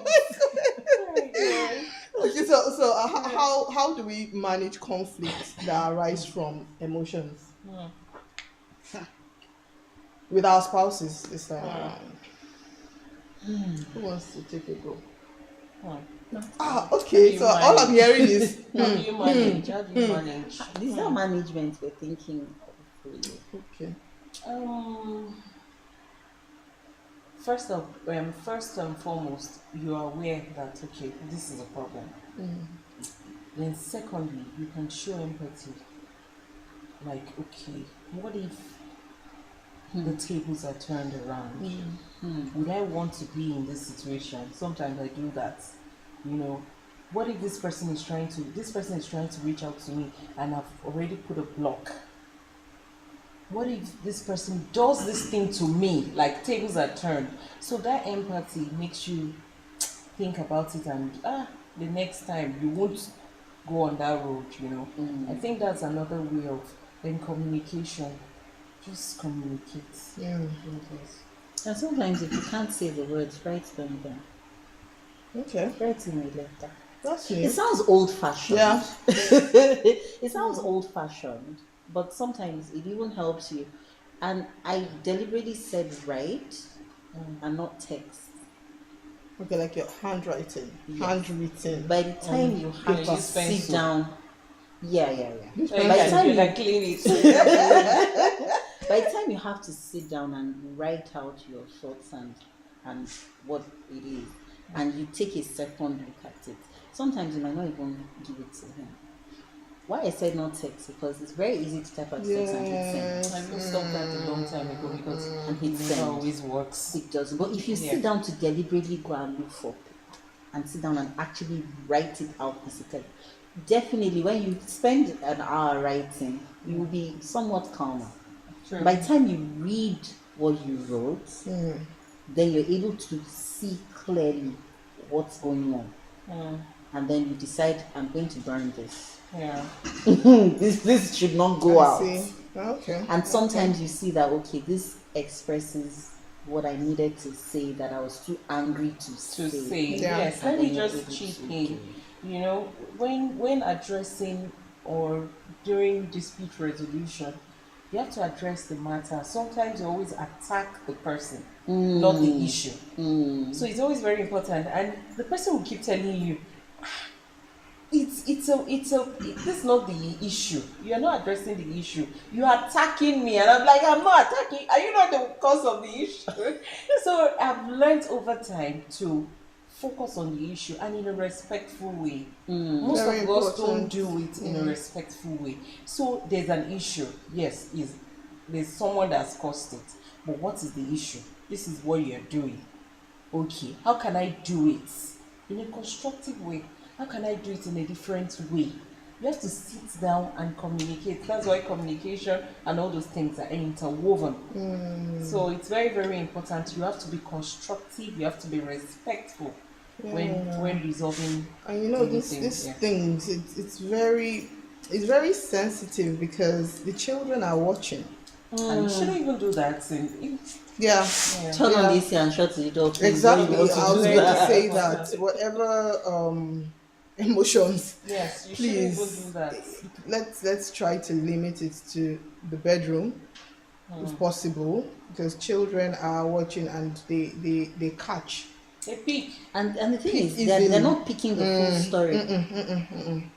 S1: Okay, so how do we manage conflicts that arise from emotions with our spouses this time around? Who wants to take a go? Okay. So all I'm hearing is
S2: how do you manage?
S3: These are management we're thinking for you.
S1: Okay.
S2: First and foremost, you are aware that okay, this is a problem. Then secondly, you can show empathy. Like, okay, what if the tables are turned around? Would I want to be in this situation? Sometimes I do that. You know, what if this person is trying to reach out to me and I've already put a block? What if this person does this thing to me, like tables are turned? So that empathy makes you think about it, and the next time you won't go on that road, you know. I think that's another way of then communication. Just communicate.
S1: Yeah.
S3: And sometimes if you can't say the words, write them down.
S1: Okay.
S3: Write in a letter.
S1: That's
S3: it. It sounds old-fashioned.
S1: Yeah.
S3: It sounds old-fashioned, but sometimes it even helps you. And I deliberately said write and not text.
S1: Okay, like your handwriting. Yes. Handwritten.
S3: By the time you have to sit down. Yeah.
S2: By the time you like clean it.
S3: By the time you have to sit down and write out your thoughts and what it is, and you take a second look at it, sometimes you might not even give it to him. Why I said not text, because it's very easy to type out text and hit send.
S2: I even stopped that a long time ago because it never always works.
S3: It doesn't. But if you sit down to deliberately go and look for paper and sit down and actually write it out physically, definitely when you spend an hour writing, you will be somewhat calmer.
S2: True.
S3: By the time you read what you wrote, then you're able to see clearly what's going on. And then you decide, I'm going to burn this.
S2: Yeah.
S3: this should not go out.
S1: See. Okay.
S3: And sometimes you see that, okay, this expresses what I needed to say that I was too angry to say.
S1: Yeah.
S2: Yes,
S3: And
S2: let me
S3: then you're
S2: just
S3: able
S2: chip
S3: to
S2: in.
S3: do
S2: You know, when addressing or during dispute resolution, you have to address the matter. Sometimes you always attack the person, not the issue. So it's always very important, and the person will keep telling you, this is not the issue. You are not addressing the issue. You are attacking me, and I'm like, I'm not attacking. Are you not the cause of the issue? So I've learned over time to focus on the issue and in a respectful way. Most
S1: Very
S2: of us don't
S1: important.
S2: do it in a respectful way. So there's an issue. Yes, there's someone that's caused it. But what is the issue? This is what you're doing. Okay, how can I do it in a constructive way? How can I do it in a different way? You have to sit down and communicate. That's why communication and all those things are interwoven. So it's very, very important. You have to be constructive. You have to be respectful when resolving.
S1: And you know, these things, it's very sensitive because the children are watching.
S2: And you shouldn't even do that.
S1: Yeah.
S3: Turn on this and shut the door. Please.
S1: Exactly.
S3: When you
S1: I
S3: want
S1: was
S3: to do
S1: going to
S3: that.
S1: say that whatever emotions,
S2: Yes, you shouldn't even
S1: please,
S2: do that.
S1: let's try to limit it to the bedroom if possible, because children are watching and they catch.
S2: They peak.
S3: And the thing is,
S1: Easily.
S3: they're not picking the full story.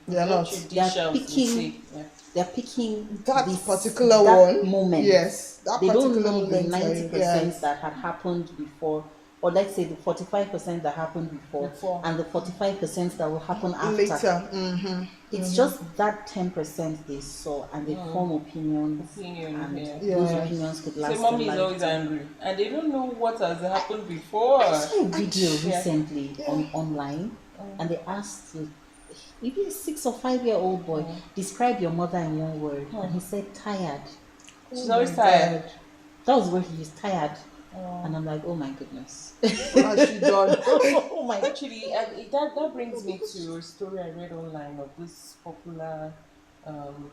S1: They are not.
S3: They are
S2: Judicial
S3: picking.
S2: mistake. Yeah.
S3: They're picking
S1: That
S3: this,
S1: particular
S3: that
S1: one
S3: moment.
S1: Yes, that
S3: They don't
S1: particular
S3: know the
S1: moment.
S3: 90%
S1: Yes.
S3: that had happened before, or let's say the 45% that happened before, and the 45% that will happen after.
S1: Later.
S3: It's just that 10% they saw, and they form opinions, and
S1: Yeah.
S3: those opinions could last
S2: So
S3: a
S2: mommy is always
S3: lifetime.
S2: angry, and they don't know what has happened before.
S3: I saw a video
S2: Yeah.
S3: recently online, and they asked maybe a 6 or 5-year-old boy, describe your mother in one word, and he said tired.
S2: She's always
S1: my
S2: tired.
S1: God.
S3: That was where he is tired, and I'm like, oh my goodness.
S1: What has she done?
S3: Oh my.
S2: Actually, that brings me to a story I read online of this popular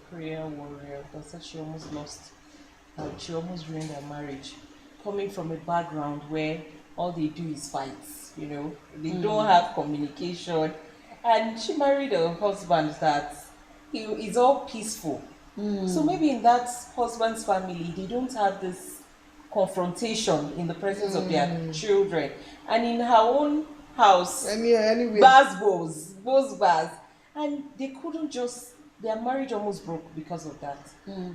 S2: prayer warrior that said she almost lost, she almost ruined her marriage, coming from a background where all they do is fights. You know, they don't have communication, and she married a husband that he is all peaceful. So maybe in that husband's family, they don't have this confrontation in the presence of their children, and in her own house,
S1: Anyway.
S2: both bars, and they couldn't just. Their marriage almost broke because of that.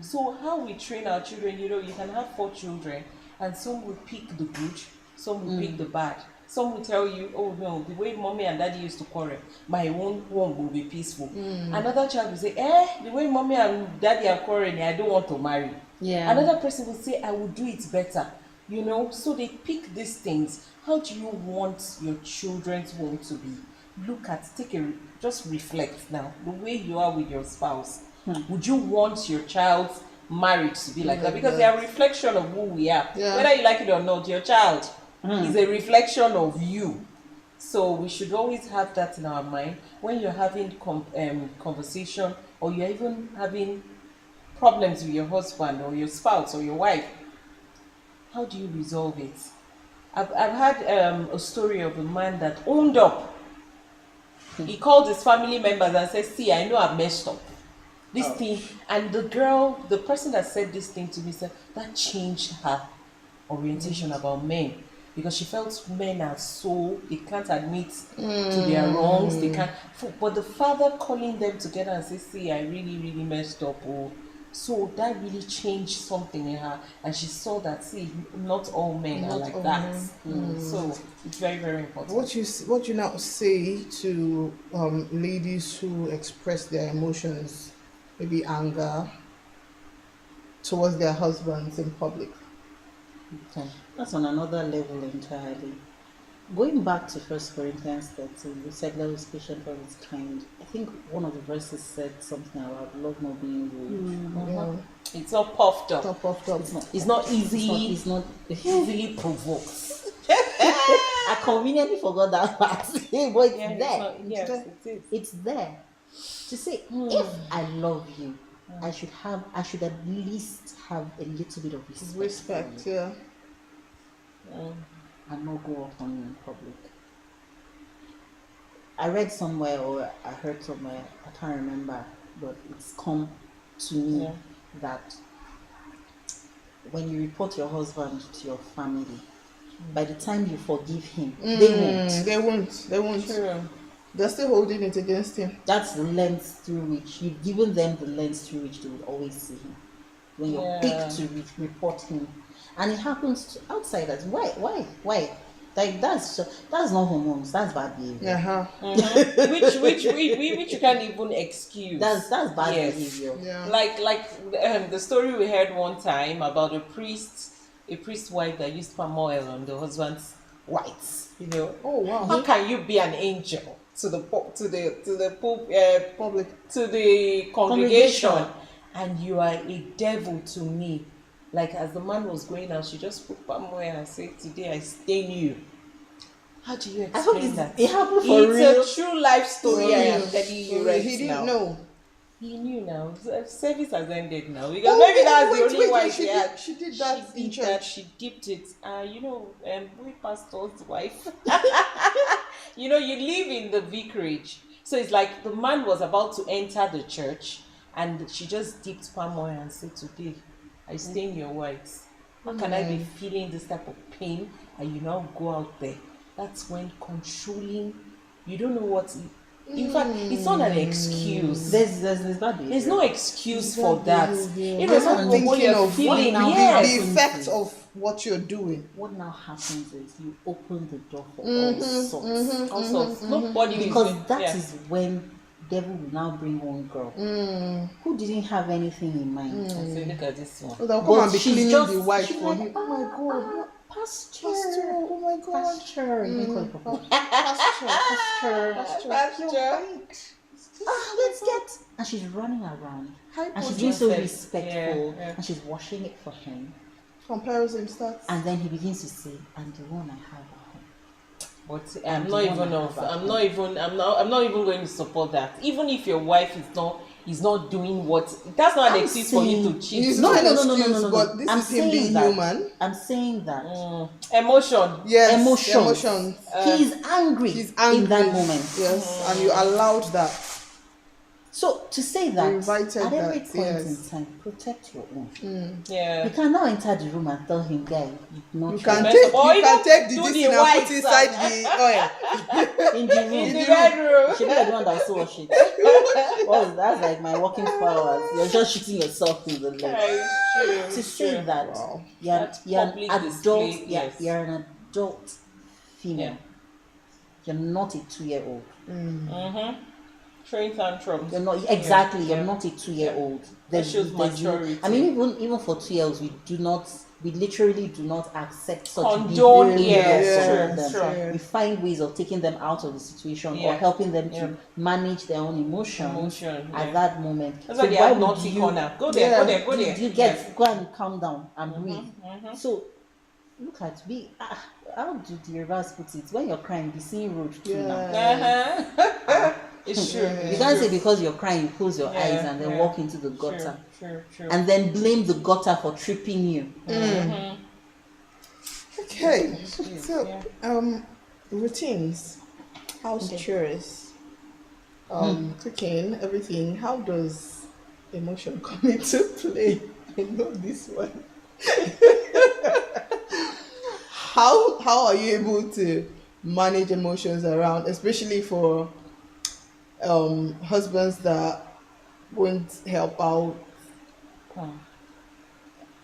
S2: So how we train our children, you know, you can have 4 children, and some will pick the good, some will pick the bad. Some will tell you, oh no, the way mommy and daddy used to quarrel, my own home will be peaceful. Another child will say, the way mommy and daddy are quarreling, I don't want to marry.
S3: Yeah.
S2: Another person will say, I will do it better. You know, so they pick these things. How do you want your children's home to be? Look at, just reflect now, the way you are with your spouse. Would you want your child's marriage to be like that? Because they are a reflection of who we are.
S1: Yeah.
S2: Whether you like it or not, your child is a reflection of you. So we should always have that in our mind when you're having conversation, or you're even having problems with your husband or your spouse or your wife. How do you resolve it? I've had a story of a man that owned up. He called his family members and said, see, I know I've messed up. This thing, and the person that said this thing to me said that changed her orientation about men, because she felt men are so, they can't admit to their wrongs, they can't. But the father calling them together and say, see, I really, really messed up. So that really changed something in her, and she saw that, see, not all men are like that. So it's very, very important.
S1: What you now say to ladies who express their emotions, maybe anger, towards their husbands in public?
S3: That's on another level entirely. Going back to 1 Corinthians 13, you said love is patient, love is kind. I think one of the verses said something about love not being rude.
S1: Yeah.
S2: It's not puffed up.
S1: Top of top.
S2: It's not easily
S3: It's not
S2: easily provoked.
S3: I conveniently forgot that part. But it's
S2: Yeah,
S3: there.
S2: yes, it is.
S3: It's there. To say, if I love you, I should at least have a little bit of respect.
S1: Respect, yeah.
S3: and not go up on you in public. I read somewhere or I heard somewhere, I can't remember, but it's come to me
S2: Yeah.
S3: that when you report your husband to your family, by the time you forgive him, they won't.
S1: They won't. They won't.
S2: True.
S1: They're still holding it against him.
S3: That's the lens through which you've given them the lens through which they will always see him. When you're
S2: Yeah.
S3: quick to report him, and it happens to outsiders. Why? Like that's not hormones. That's bad behavior.
S2: Which you can't even excuse.
S3: That's bad
S2: Yes.
S3: behavior.
S1: Yeah.
S2: Like the story we heard one time about a priest wife that used palm oil on the husband's whites. You know,
S1: Oh wow.
S2: how can you be an angel to the public
S1: Public.
S2: to the congregation, and you are a devil to me? Like, as the man was going out, she just put palm oil and said, "Today I stain you." How do you
S3: I hope
S2: explain that?
S3: it happened for
S2: It's
S3: real.
S2: a true life story. I am telling you
S1: So
S2: right
S1: he
S2: now.
S1: didn't know.
S2: He knew now. The service has ended now. Because maybe that's the only why
S1: she did, she did that in
S2: She did that.
S1: church.
S2: She dipped it. We pastor's wife. You live in the vicarage, so it's like the man was about to enter the church, and she just dipped palm oil and said, "Today, I stain your whites. How can I be feeling this type of pain?" And you now go out there. That's when controlling. You don't know what. In fact, it's not an excuse.
S3: There's bad behavior.
S2: There's no excuse for that. You know,
S1: You're not
S2: what
S1: thinking
S2: you're
S1: of
S2: feeling.
S3: now
S2: Yes.
S1: the effect of what you're doing.
S3: What now happens is you open the door for all sorts.
S2: Also, nobody
S3: Because
S2: is-
S3: that
S2: yeah.
S3: is when devil will now bring one girl who didn't have anything in mind.
S2: I say, look at this one.
S1: So they'll come
S3: But
S1: and be
S3: she's
S1: cleaning
S3: just
S1: the white
S3: she's
S1: for
S3: like,
S1: him. Oh my god.
S3: Pastor,
S1: Oh my god.
S3: Pastor, you didn't call it properly.
S1: Pastor.
S2: Pastor.
S3: Let's get. And she's running around,
S1: High
S3: and she's being so
S2: Yourself.
S3: respectful,
S2: Yeah.
S3: and she's washing it for him.
S1: Comparison starts.
S3: And then he begins to say, "And the one I have at home."
S2: But
S3: And
S2: I'm
S3: the
S2: not
S3: one
S2: even
S3: I
S2: of.
S3: have at
S2: I'm not even going to support that. Even if your wife is not doing what, that's not an
S3: I'm
S2: excuse for you to
S3: saying-
S2: cheat.
S1: It's
S3: No,
S1: not
S3: no,
S1: an
S3: no, no, no,
S1: excuse,
S3: no, no.
S1: but this
S3: I'm
S1: is him being
S3: saying that.
S1: human.
S3: I'm saying that
S2: Emotion.
S1: Yes.
S3: Emotions.
S1: Emotions.
S3: he's angry.
S1: He's angry
S3: in that moment.
S1: Yes, and you allowed that.
S3: So to say that
S1: invited
S3: at every
S1: that,
S3: point
S1: yes.
S3: in time, protect your own.
S2: Yeah.
S3: You can now enter the room and tell him, "Guy, not
S1: You can
S2: Best
S1: take
S2: of all,
S1: you can
S2: even
S1: take the
S2: do
S1: this
S2: the
S1: thing and
S2: white
S1: put inside
S2: side.
S1: the oil.
S3: in the room."
S2: In the bedroom.
S3: She better the one that also wash it. Well, that's like my working powers. You're just shooting yourself in the leg.
S2: Yeah, it's true.
S3: To say that
S1: Wow.
S3: you're an
S2: public
S3: adult,
S2: display, yes.
S3: you're an adult female.
S2: Yeah.
S3: You're not a 2-year-old.
S2: Train tantrums.
S3: You're not exactly.
S2: Yeah.
S3: You're not a 2-year-old.
S2: shows maturity.
S3: I mean, even for 2 years, we literally do not accept such
S2: Condone,
S3: behavior
S2: yes,
S3: from
S2: true,
S3: them.
S2: true.
S3: We find ways of taking them out of the situation or
S2: Yeah.
S3: helping them to
S2: Yeah.
S3: manage their own emotions
S2: Emotion,
S3: at
S2: yeah.
S3: that moment.
S2: That's why they have naughty corner. Go there,
S1: Yeah.
S2: go there, go
S3: do
S2: there.
S3: you get go and calm down and breathe? So look at me. How do the reverse put it? When you're crying, be seeing road too now.
S2: Uh-huh. It's true.
S3: You can't say because you're crying, you close your eyes and then
S2: yeah.
S3: walk into the gutter
S2: True.
S3: and then blame the gutter for tripping you.
S1: Okay.
S2: Yes,
S1: So
S2: yeah.
S1: routines, house chores, cooking, everything. How does emotion come into play? I know this one. How are you able to manage emotions around, especially for husbands that won't help out?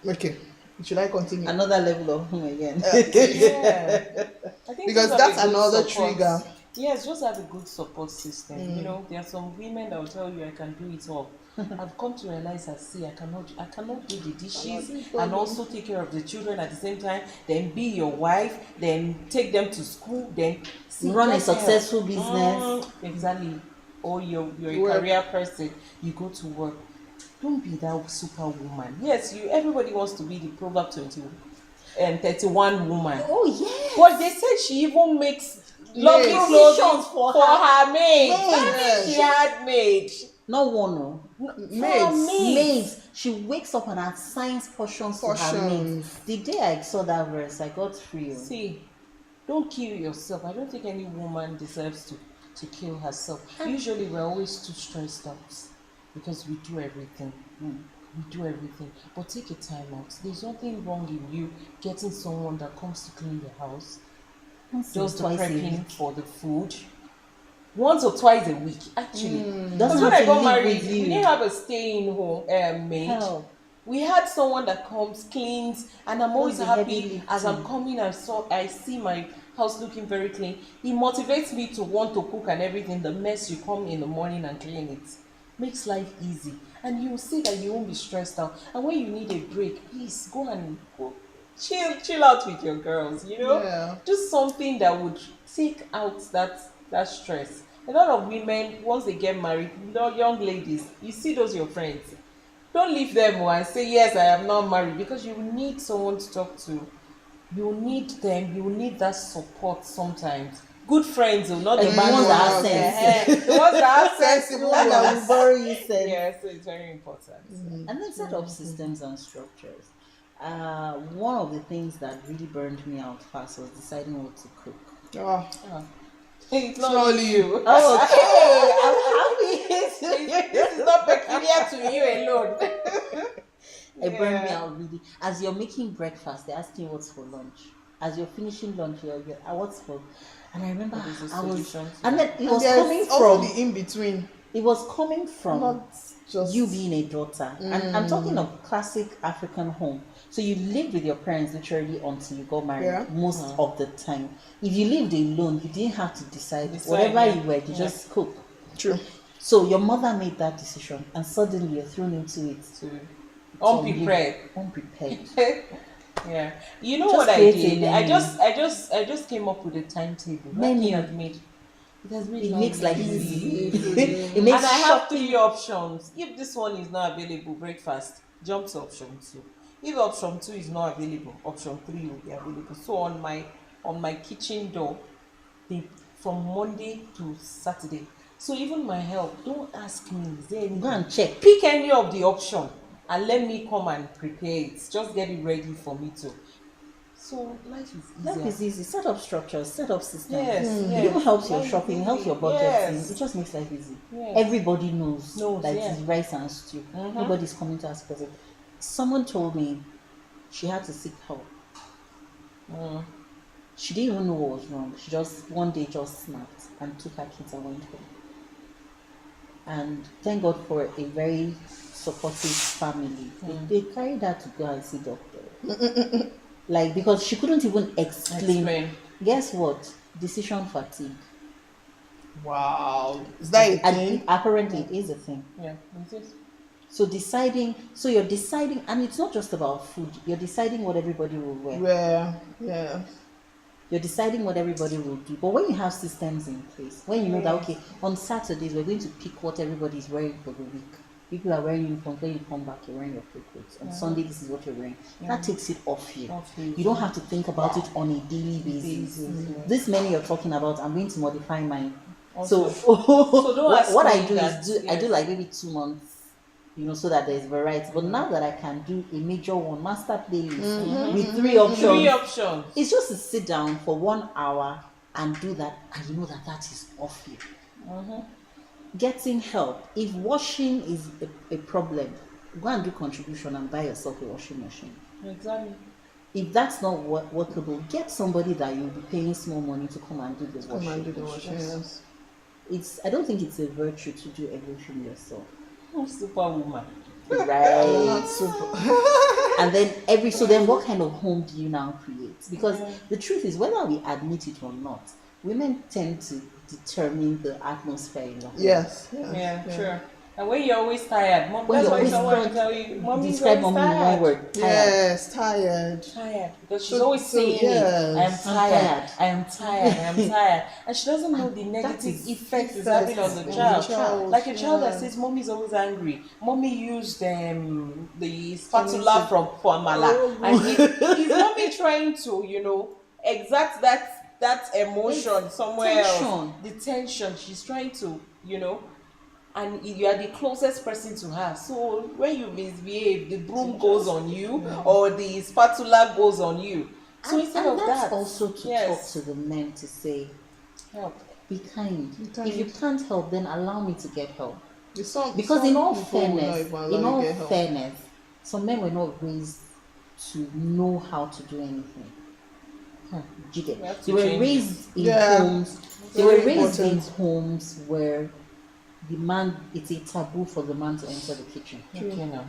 S1: Okay, should I continue?
S3: Another level of home again.
S2: Yeah. I think
S1: Because
S2: just have
S1: that's
S2: a good
S1: another
S2: support.
S1: trigger.
S2: Yes, just have a good support system. You know, there are some women that will tell you I can do it all. I've come to realize that I cannot do the dishes and also take care of the children at the same time, then be your wife, then take them to school, then
S3: Run a
S2: get help.
S3: successful business.
S2: Exactly. Or you're a
S1: Work.
S2: career person, you go to work. Don't be that superwoman. Yes, everybody wants to be the Proverb 31 woman.
S3: Oh yeah.
S2: But they said she even makes lovely
S1: Maids.
S2: clothing
S3: Provisions
S2: for
S3: for
S2: her maids.
S3: Maids.
S2: She had maids.
S3: Not one, no.
S1: Maids.
S3: Maids. She wakes up and assigns portions to her mates. The day I saw that verse, I got free.
S2: See, don't kill yourself. I don't think any woman deserves to kill herself. Usually we're always too stressed out because we do everything. We do everything. But take a time out. There's nothing wrong in you getting someone that comes to clean your house, does the prepping for the food. Once or twice a week, actually. Because when I got married, we didn't have a stay-in home maid.
S3: Hell.
S2: We had someone that comes, cleans, and I'm always happy as I'm coming. I see my house looking very clean. It motivates me to want to cook and everything. The mess, you come in the morning and clean it. Makes life easy, and you will see that you won't be stressed out. And when you need a break, please go and chill out with your girls. You know, just something that would take out that stress. A lot of women, once they get married, young ladies, you see those your friends. Don't leave them and say, yes, I am not married, because you will need someone to talk to. You will need them. You will need that support sometimes. Good friends, not the bad ones that have sense. The ones that have sense, the ones that will borrow you sense. Yeah, so it's very important.
S3: And then set up systems and structures. One of the things that really burned me out fast was deciding what to cook.
S2: It's not only you.
S3: Oh, okay. I'm happy.
S2: This is not peculiar to you alone.
S3: It burned me out really. As you're making breakfast, they're asking what's for lunch. As you're finishing lunch, you're what's for. And I remember and then it was coming from
S1: the in between.
S3: It was coming from
S1: not just
S3: you being a daughter, and I'm talking of classic African home. So you lived with your parents literally until you got married most of the time. If you lived alone, you didn't have to decide whatever you were, you just cook.
S1: True.
S3: So your mother made that decision, and suddenly you're thrown into it.
S2: Unprepared. Yeah. You know what I did? I just came up with a timetable.
S3: Many
S2: have made.
S3: It makes life easy.
S2: It makes and I have 3 options. If this one is not available, breakfast, jump to option 2. If option 2 is not available, option 3 will be available. So on my kitchen door, from Monday to Saturday. So even my help, don't ask me, is there any?
S3: Go and check.
S2: Pick any of the option and let me come and prepare it. Just get it ready for me to. So life is easier.
S3: Life is easy. Set up structures, set up systems.
S2: Yes.
S3: It even helps your shopping, helps your budgeting. It just makes life easy. Everybody knows that it's rice and stew. Nobody's coming to ask us. Someone told me she had to seek help. She didn't even know what was wrong. She just one day just snapped and took her kids and went home. And thank God for a very supportive family. They carried her to go and see doctor. Like, because she couldn't even explain. Guess what? Decision fatigue.
S1: Wow. Is that a thing?
S3: Apparently it is a thing.
S2: Yeah, it is.
S3: So you're deciding, and it's not just about food. You're deciding what everybody will wear.
S1: Yeah.
S3: You're deciding what everybody will do. But when you have systems in place, when you know that, okay, on Saturdays we're going to pick what everybody's wearing for the week. People are wearing uniforms. When you come back, you're wearing your free clothes. On Sunday, this is what you're wearing. That takes it off you. You don't have to think about it on a daily basis. This many you're talking about, I'm going to modify mine. So what I do is I do like maybe 2 months, so that there's variety. But now that I can do a major one, master playlist with 3 options. It's just to sit down for 1 hour and do that, and you know that is off you. Getting help. If washing is a problem, go and do contribution and buy yourself a washing machine.
S2: Exactly.
S3: If that's not workable, get somebody that you'll be paying small money to come and do this washing. I don't think it's a virtue to do everything yourself.
S2: I'm superwoman.
S3: Right.
S1: Not super.
S3: And then what kind of home do you now create? Because the truth is, whether we admit it or not, women tend to determine the atmosphere in the home.
S1: Yes.
S2: Sure. And when you're always tired, Mom, that's why someone tell you, Mommy's
S3: describe
S2: always
S3: mommy in one word.
S1: Tired. Yes, tired.
S2: Because she's always saying it. I am tired. I am tired. I am tired. And she doesn't know the negative effects it's having on the child. Like a child that says, Mommy's always angry. Mommy used the spatula for Amala. And is Mommy trying to, exact that emotion somewhere else? The tension. She's trying to, and you are the closest person to her. So when you misbehave, the broom goes on you, or the spatula goes on you. So instead
S3: and
S2: of
S3: that's
S2: that,
S3: also to
S2: yes,
S3: talk to the men to say,
S2: help.
S3: be kind.
S1: Be kind.
S3: If you can't help, then allow me to get help. Because
S1: Some
S3: in all
S1: people will not
S3: fairness,
S1: even allow you get help.
S3: some men were not raised to know how to do anything. Do you get?
S2: We have to
S3: They were
S2: change
S3: raised in
S1: Yeah.
S3: homes. They
S1: Very
S3: were raised in
S1: important.
S3: homes where the man, it's a taboo for the man to enter the kitchen
S2: Okay, now.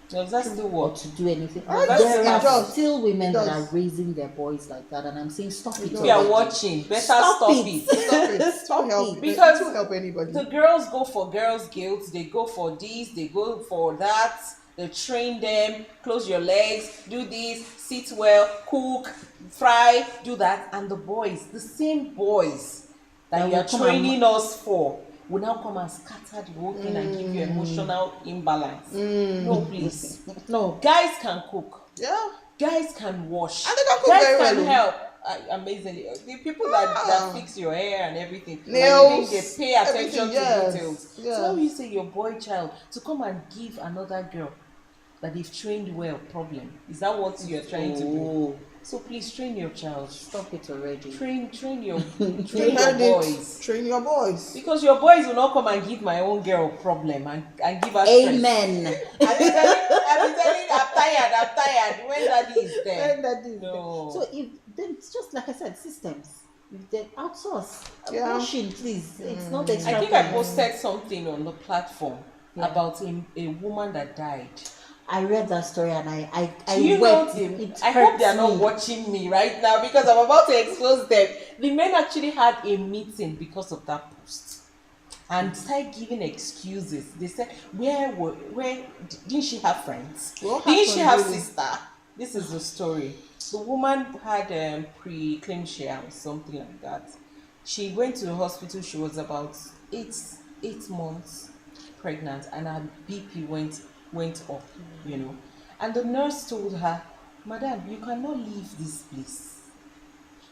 S2: Does that still
S3: or
S2: work?
S3: to do anything.
S1: I
S2: That's
S3: There
S1: it
S3: are
S1: does.
S3: still women
S1: It
S3: that
S1: does.
S3: are raising their boys like that, and I'm saying stop it.
S2: If you are
S3: already.
S2: watching, better
S3: Stop
S2: stop
S3: it.
S2: it.
S1: Stop it.
S3: Stop
S1: It will help.
S3: it.
S2: Because
S1: It will help anybody.
S2: The girls go for girls' guilt, they go for this, they go for that, they train them, close your legs, do this, sit well, cook, fry, do that. And the boys, the same boys that
S3: That
S2: you
S3: will
S2: are
S3: come
S2: training us for, will now come and scatter the whole thing and give you emotional imbalance. No, please.
S3: No.
S2: Guys can cook,
S1: Yeah.
S2: guys can wash,
S1: And they can cook
S2: guys
S1: very
S2: can
S1: well,
S2: help. Amazingly, the people that fix your hair and everything,
S1: Nails,
S2: they pay attention
S1: everything,
S2: to
S1: yes,
S2: details.
S1: yes.
S2: So when you say your boy child to come and give another girl that they've trained well problem, is that what you're trying to do?
S3: Oh,
S2: So please train your child.
S3: stop it already.
S2: Train your
S1: You
S2: your
S1: heard it.
S2: boys.
S1: Train your boys.
S2: Because your boys will not come and give my own girl problem and give her stress.
S3: Amen.
S2: I'm telling you, I'm tired. When daddy is there. No.
S3: So if then it's just like I said, systems. If they outsource,
S1: Yeah.
S3: washing, please. It's not extra.
S2: I think I posted something on the platform
S3: Yeah.
S2: about a woman that died.
S3: I read that story and I
S2: Do you
S3: wept.
S2: know them?
S3: It
S2: I hope they are
S3: hurts
S2: not
S3: me.
S2: watching me right now because I'm about to expose them. The men actually had a meeting because of that post and started giving excuses. They said, where didn't she have friends?
S1: What
S2: Didn't she
S1: happened,
S2: have
S1: really?
S2: sister? This is the story. The woman had preeclampsia or something like that. She went to the hospital. She was about eight months pregnant, and her BP went up. And the nurse told her, "Madam, you cannot leave this place."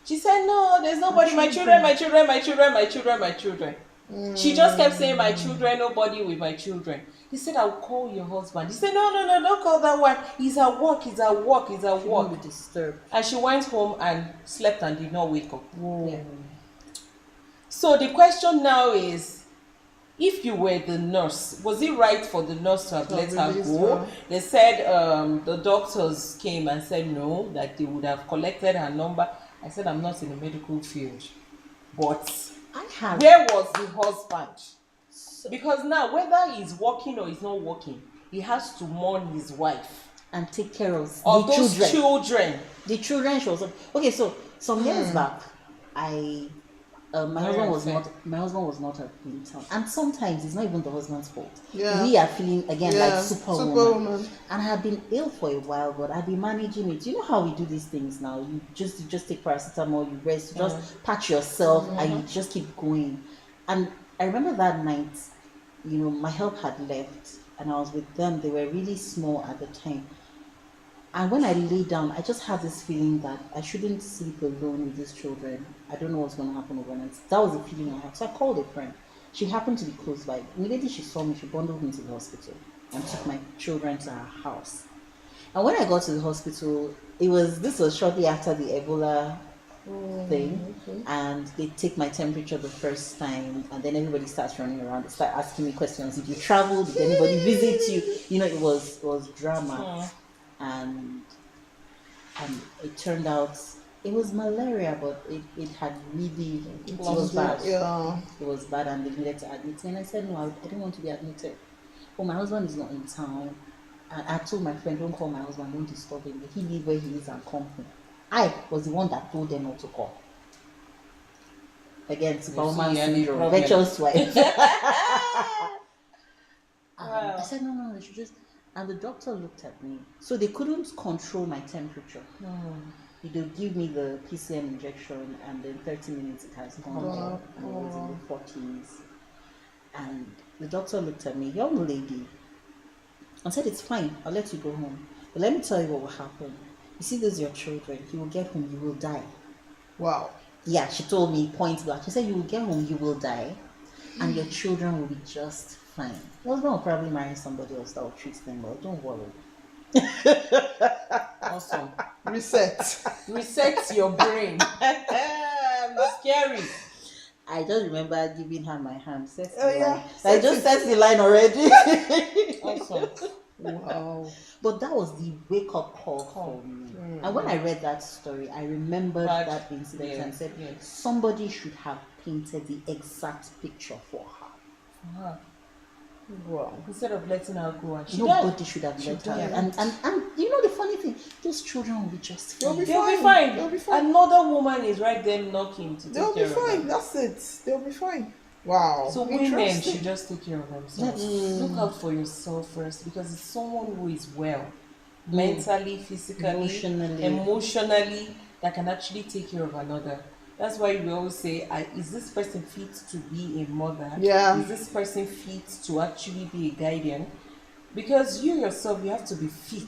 S2: She said, "No, there's nobody. My children, my children, my children, my children, my children." She just kept saying, "My children, nobody with my children." He said, "I'll call your husband." He said, No, don't call that one. He's at work, he's at work, he's at
S3: She
S2: work.
S3: won't be disturbed.
S2: And she went home and slept and did not wake up.
S3: Yeah.
S2: So the question now is, if you were the nurse, was it right for the nurse to have let her
S1: released
S2: go?
S1: her.
S2: They said the doctors came and said no, that they would have collected her number. I said, I'm not in the medical field. But
S3: I have.
S2: where was the husband? Because now, whether he's working or he's not working, he has to mourn his wife
S3: And take care of
S2: of
S3: the
S2: those
S3: children.
S2: children.
S3: The children shows up. Okay, so some years back, my husband was not in town, and sometimes it's not even the husband's fault.
S1: Yeah.
S3: We are feeling again
S1: Yeah.
S3: like superwoman. And I had been ill for a while, but I've been managing it. You know how we do these things now. You just take paracetamol, you rest, you just patch yourself, and you just keep going. And I remember that night, my help had left, and I was with them. They were really small at the time. And when I lay down, I just had this feeling that I shouldn't sleep alone with these children. I don't know what's going to happen overnight. That was the feeling I had. So I called a friend. She happened to be close by. Immediately she saw me, she bundled me to the hospital and took my children to her house. And when I got to the hospital, this was shortly after the Ebola thing, and they take my temperature the first time, and then everybody starts running around. They start asking me questions. Did you travel? Did anybody visit you? It was drama. And it turned out it was malaria, but it had really, it was bad.
S1: Yeah.
S3: It was bad, and they needed to admit me. And I said, no, I didn't want to be admitted. Oh, my husband is not in town. And I told my friend, don't call my husband, don't disturb him. He leave where he is and come home. I was the one that told them not to call. Again, superwoman syndrome, virtuous wife. I said, no, they should just. And the doctor looked at me. So they couldn't control my temperature. They'll give me the PCM injection, and in 30 minutes it has gone up, and it was in the 40s. And the doctor looked at me, young lady, and said, it's fine, I'll let you go home. But let me tell you what will happen. You see, those are your children. You will get home, you will die.
S1: Wow.
S3: Yeah, she told me point blank. She said, you will get home, you will die. and your children will be just fine. Your husband will probably marry somebody else that will treat them well. Don't worry.
S2: Awesome.
S1: Reset.
S2: Reset your brain. Scary.
S3: I just remember giving her my hand. Set
S1: Oh,
S3: the
S1: yeah.
S3: line. I just set the line already.
S2: Awesome.
S1: Wow.
S3: But that was the wake up call for me. And when I read that story, I remembered that incident and said, somebody should have painted the exact picture for her.
S2: Uh-huh.
S1: Wow.
S2: Instead of letting her go, and
S3: Nobody should have let her. And you know the funny thing, those children will be just fine.
S2: They'll be fine.
S1: They'll be fine.
S2: Another woman is right there knocking to take
S1: They'll be
S2: care of
S1: fine.
S2: them.
S1: That's it. They'll be fine. Wow.
S2: So women
S1: Interesting.
S2: should just take care of themselves. Look out for yourself first, because it's someone who is well, mentally, physically, emotionally, that can actually take care of another. That's why we always say, is this person fit to be a mother?
S1: Yeah.
S2: Is this person fit to actually be a guardian? Because you yourself, you have to be fit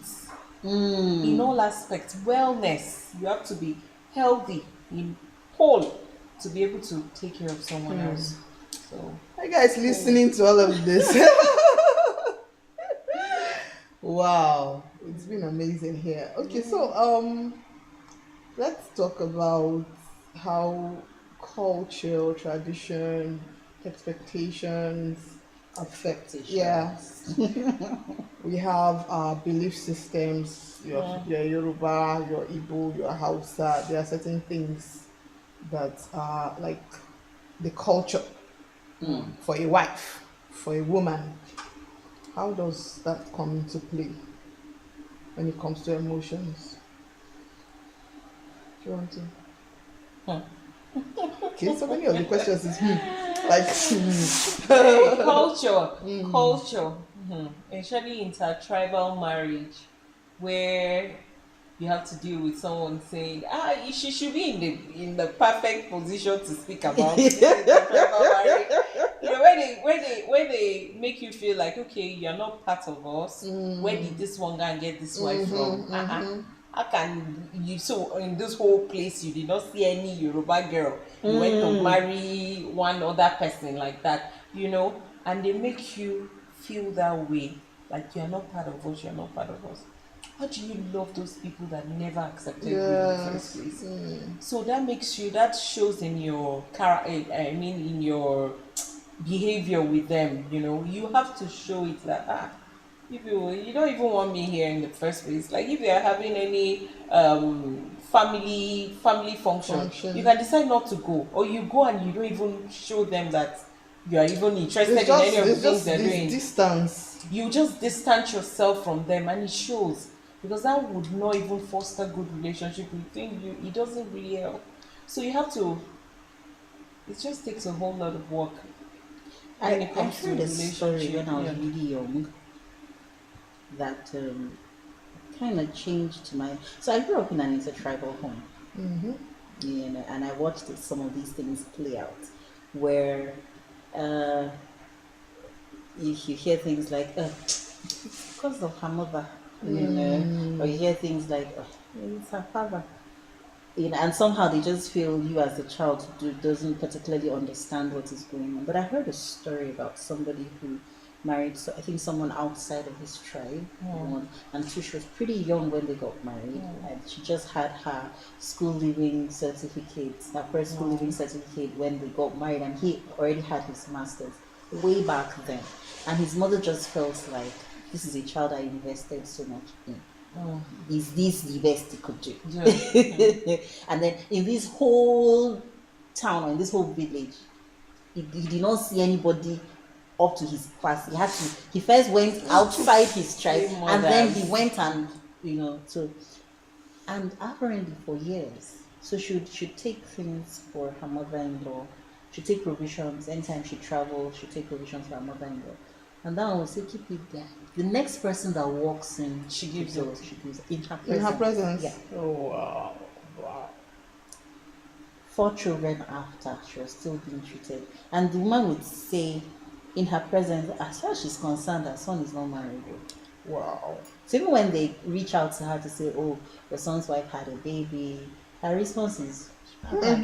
S2: in all aspects. Wellness, you have to be healthy, in whole, to be able to take care of someone else. So,
S1: Hi guys, listening to all of this. Wow, it's been amazing here. Okay, so let's talk about how culture, tradition, expectations affect. Yeah, we have our belief systems. Your Yoruba, your Igbo, your Hausa. There are certain things that are like the culture for a wife, for a woman. How does that come into play when it comes to emotions? Do you want to? Okay, so many of the questions is like
S2: culture, especially intertribal marriage, where you have to deal with someone saying, she should be in the perfect position to speak about intertribal marriage. You know, when they make you feel like, okay, you're not part of us. Where did this one guy get this wife from? How can you, so in this whole place you did not see any Yoruba girl, you went to marry one other person like that, you know, and they make you feel that way, like you're not part of us, you're not part of us. How do you love those people that never accepted you in the first place? So that shows in your in your behavior with them. You know, you have to show it that you don't even want me here in the first place. Like if you are having any family function, you can decide not to go, or you go and you don't even show them that you are even interested in any of the things they're doing.
S1: Distance.
S2: You just distance yourself from them, and it shows, because that would not even foster good relationship between you. It doesn't really help. So you have to. It just takes a whole lot of work.
S3: I heard a story when I was really young that kind of changed my. So I grew up in an intertribal home, you know, and I watched some of these things play out, where you hear things like because of her mother, you know, or you hear things like it's her father, you know, and somehow they just feel you as a child doesn't particularly understand what is going on. But I heard a story about somebody who married, so I think someone outside of his tribe, and so she was pretty young when they got married, and she just had her school leaving certificate, her first school leaving certificate when they got married, and he already had his master's way back then, and his mother just felt like, this is a child I invested so much in. Is this the best he could do? And then in this whole town, or in this whole village, he did not see anybody up to his class. He first went outside his tribe, and then he went and, you know, and apparently for years, so she should take things for her mother-in-law, she'd take provisions anytime she travels, she'd take provisions for her mother-in-law, and that one will say, keep it there. The next person that walks in, she gives it in her presence.
S1: In her presence.
S3: Yeah.
S1: Oh wow.
S3: 4 children after, she was still being treated, and the woman would say, in her presence, as far as she's concerned, her son is not married.
S1: Wow.
S3: So even when they reach out to her to say, oh, your son's wife had a baby, her response is,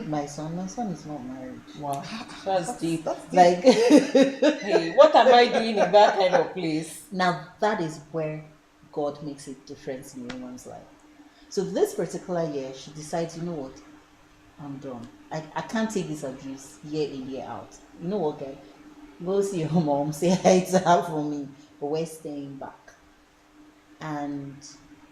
S3: My son is not married.
S2: Wow, that's deep.
S3: Like,
S2: Hey, what am I doing in that kind of place?
S3: now that is where God makes a difference in a woman's life. So this particular year, she decides, you know what, I'm done. I can't take this abuse year in, year out. You know what, guy? Go see your mom, say hi to her for me, but we're staying back. And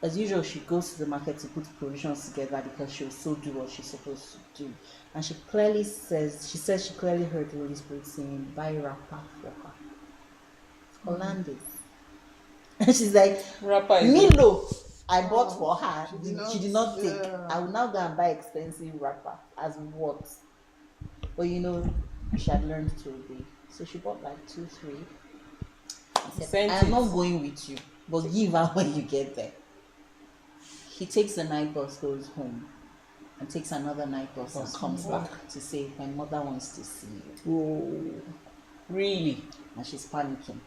S3: as usual, she goes to the market to put provisions together because she'll still do what she's supposed to do. And she says she clearly heard the Holy Spirit saying, buy wrapper for her. Hollandaise. And she's like,
S2: Rapper is
S3: Milo, I bought for her.
S1: She did not-
S3: take.
S1: yeah.
S3: I will now go and buy expensive wrapper. As what? But you know, she had learned to obey. So she bought like 2, 3. He said,
S2: Sent
S3: I am
S2: it.
S3: not going with you, but give her when you get there. He takes the night bus, goes home, and takes another night bus and comes back to say, my mother wants to see you.
S1: Whoa.
S2: really.
S3: And she's panicking.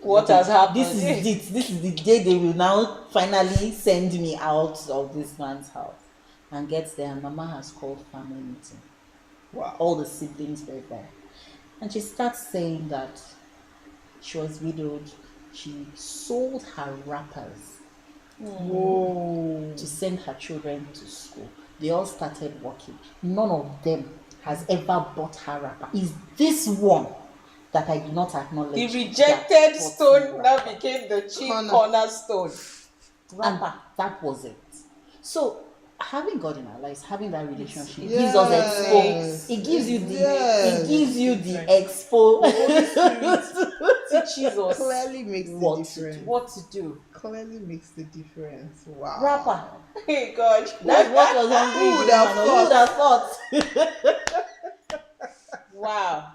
S2: What has happened?
S3: This is it. This is the day they will now finally send me out of this man's house. And gets there, and Mama has called family meeting.
S1: Wow.
S3: All the siblings were there. And she starts saying that she was widowed. She sold her wrappers
S1: Whoa.
S3: to send her children to school. They all started working. None of them has ever bought her wrapper. Is this one that I do not acknowledge?
S2: The
S3: that
S2: rejected
S3: bought
S2: stone
S3: me
S2: now
S3: wrapper?
S2: became the chief
S1: Corner.
S2: cornerstone.
S3: And that was it. So having God in our lives, having that relationship
S1: Yes.
S3: gives us expo. It gives you the
S1: Yes.
S3: it gives you the expo
S2: Teaches us
S1: Clearly makes the
S3: What to
S1: difference.
S2: what to do.
S1: Clearly makes the difference. Wow.
S3: wrapper.
S2: Hey God.
S3: That's what was hungry.
S1: Who would have
S3: Who would have thought?
S2: Wow.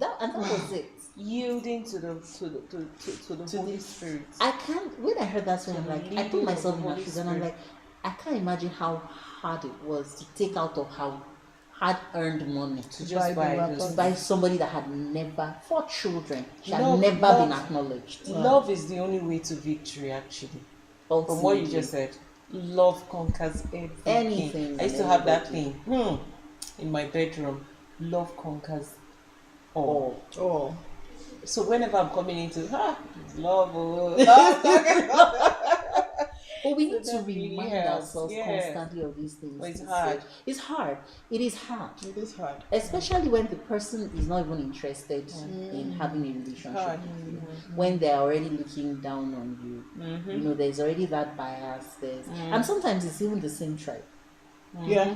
S3: And that was it.
S2: Yielding to the Holy Spirit.
S3: I can't. When I heard that song, I'm like, I
S2: leading
S3: put
S2: of
S3: myself
S2: the
S3: in her
S2: Holy
S3: shoes, and I'm
S2: Spirit.
S3: like, I can't imagine how hard it was to take out of how hard-earned money
S2: To
S1: buy
S2: just
S1: the
S2: buy
S1: wrapper.
S3: to
S2: those.
S3: buy somebody that had never, 4 children, she had
S2: Love-
S3: never
S2: love-
S3: been acknowledged.
S2: Love is the only way to victory, actually. From what you just said, love conquers everything.
S3: Anything
S2: I used to
S3: and
S2: have that
S3: everybody.
S2: thing in my bedroom. Love conquers all.
S3: Oh.
S1: Oh.
S2: So whenever I'm coming into love, love conquers.
S3: But we need
S2: So
S3: to
S2: that really
S3: remind
S2: helps,
S3: ourselves
S2: yeah.
S3: constantly of these things.
S2: But it's
S3: to
S2: hard.
S3: say- It's hard. It is hard.
S1: It is hard.
S3: Especially when the person is not even interested in having a relationship
S2: Hard.
S3: with you. When they're already looking down on you.
S2: Mm-hmm.
S3: You know, there's already that bias. And sometimes it's even the same tribe.
S1: Yeah.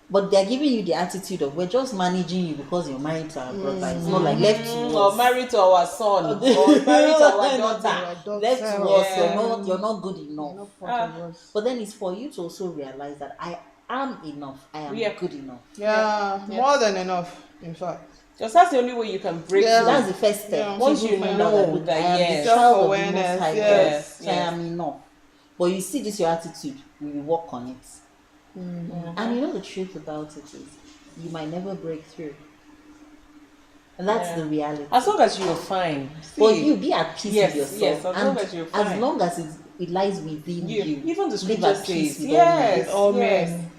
S3: But they're giving you the attitude of we're just managing you because you're married to our brother. It's not like left to
S2: Or
S3: us.
S2: married to our son, or married to our daughter.
S3: Left to
S1: Yeah.
S3: us,
S2: Yeah.
S3: you're not good enough.
S1: Not part of us.
S3: But then it's for you to also realize that I am enough. I am
S2: Yeah.
S3: good enough.
S1: Yeah,
S2: Yeah.
S1: more than enough, in fact.
S2: Just that's the only way you can break
S1: Yeah.
S2: through.
S3: That's the first step.
S1: Yeah.
S3: To
S2: Once
S3: even
S2: you
S3: find out
S2: know
S3: look,
S2: that,
S3: I am
S2: yes.
S3: the child of the
S1: Self-awareness,
S3: Most High God,
S1: yes,
S3: so I am enough. But you see this your attitude, we will work on it. And you know the truth about it is you might never break through. And that's
S2: Yeah.
S3: the reality.
S2: As long as you're fine.
S3: But
S2: See,
S3: you be at peace
S2: Yes,
S3: with yourself.
S2: yes, as long
S3: and
S2: as you're
S3: as
S2: fine.
S3: long as it lies within you.
S2: even the
S3: live
S2: scripture
S3: at peace
S2: says,
S3: with all men.
S2: yes,
S1: All
S2: yes.
S1: men.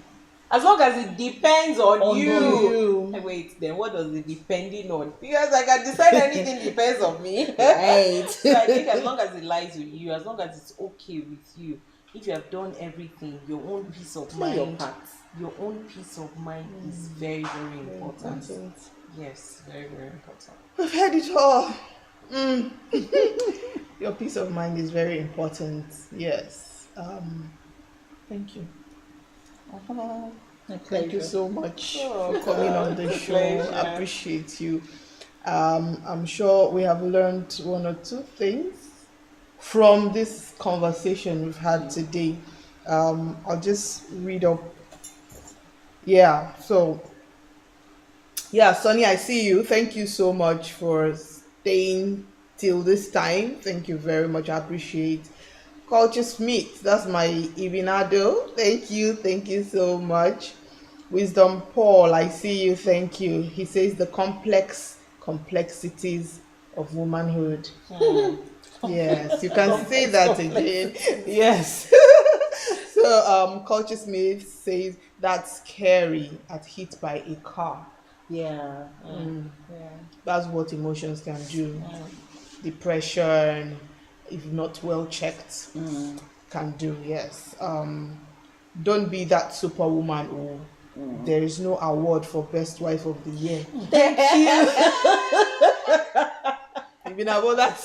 S2: As long as it depends on,
S3: On
S2: you.
S1: you.
S2: Hey, wait, then what does it depending on? Because I can decide anything depends on me.
S3: Right.
S2: So I think as long as it lies with you, as long as it's okay with you, if you have done everything, your own peace of
S3: Play your
S2: mind,
S3: part.
S2: your own peace of mind is very, very important.
S1: Important.
S2: Yes, very, very important.
S1: We've heard it all. Your peace of mind is very important. Yes. Thank you. Thank you so much
S2: Oh,
S1: for coming on the
S2: it's a
S1: show.
S2: pleasure.
S1: I appreciate you. I'm sure we have learned 1 or 2 things from this conversation we've had today. I'll just read up. Yeah, so yeah, Sonny, I see you. Thank you so much for staying till this time. Thank you very much. I appreciate. Culture Smith, that's my Ibinado. Thank you so much. Wisdom Paul, I see you. Thank you. He says the complexities of womanhood. Yes, you can say that again. Yes. So Culture Smith says that's scary at hit by a car.
S3: Yeah.
S2: Yeah.
S1: That's what emotions can do. Depression, if not well checked, can do. Yes. Don't be that superwoman who there is no award for best wife of the year.
S3: Thank you.
S1: You know that?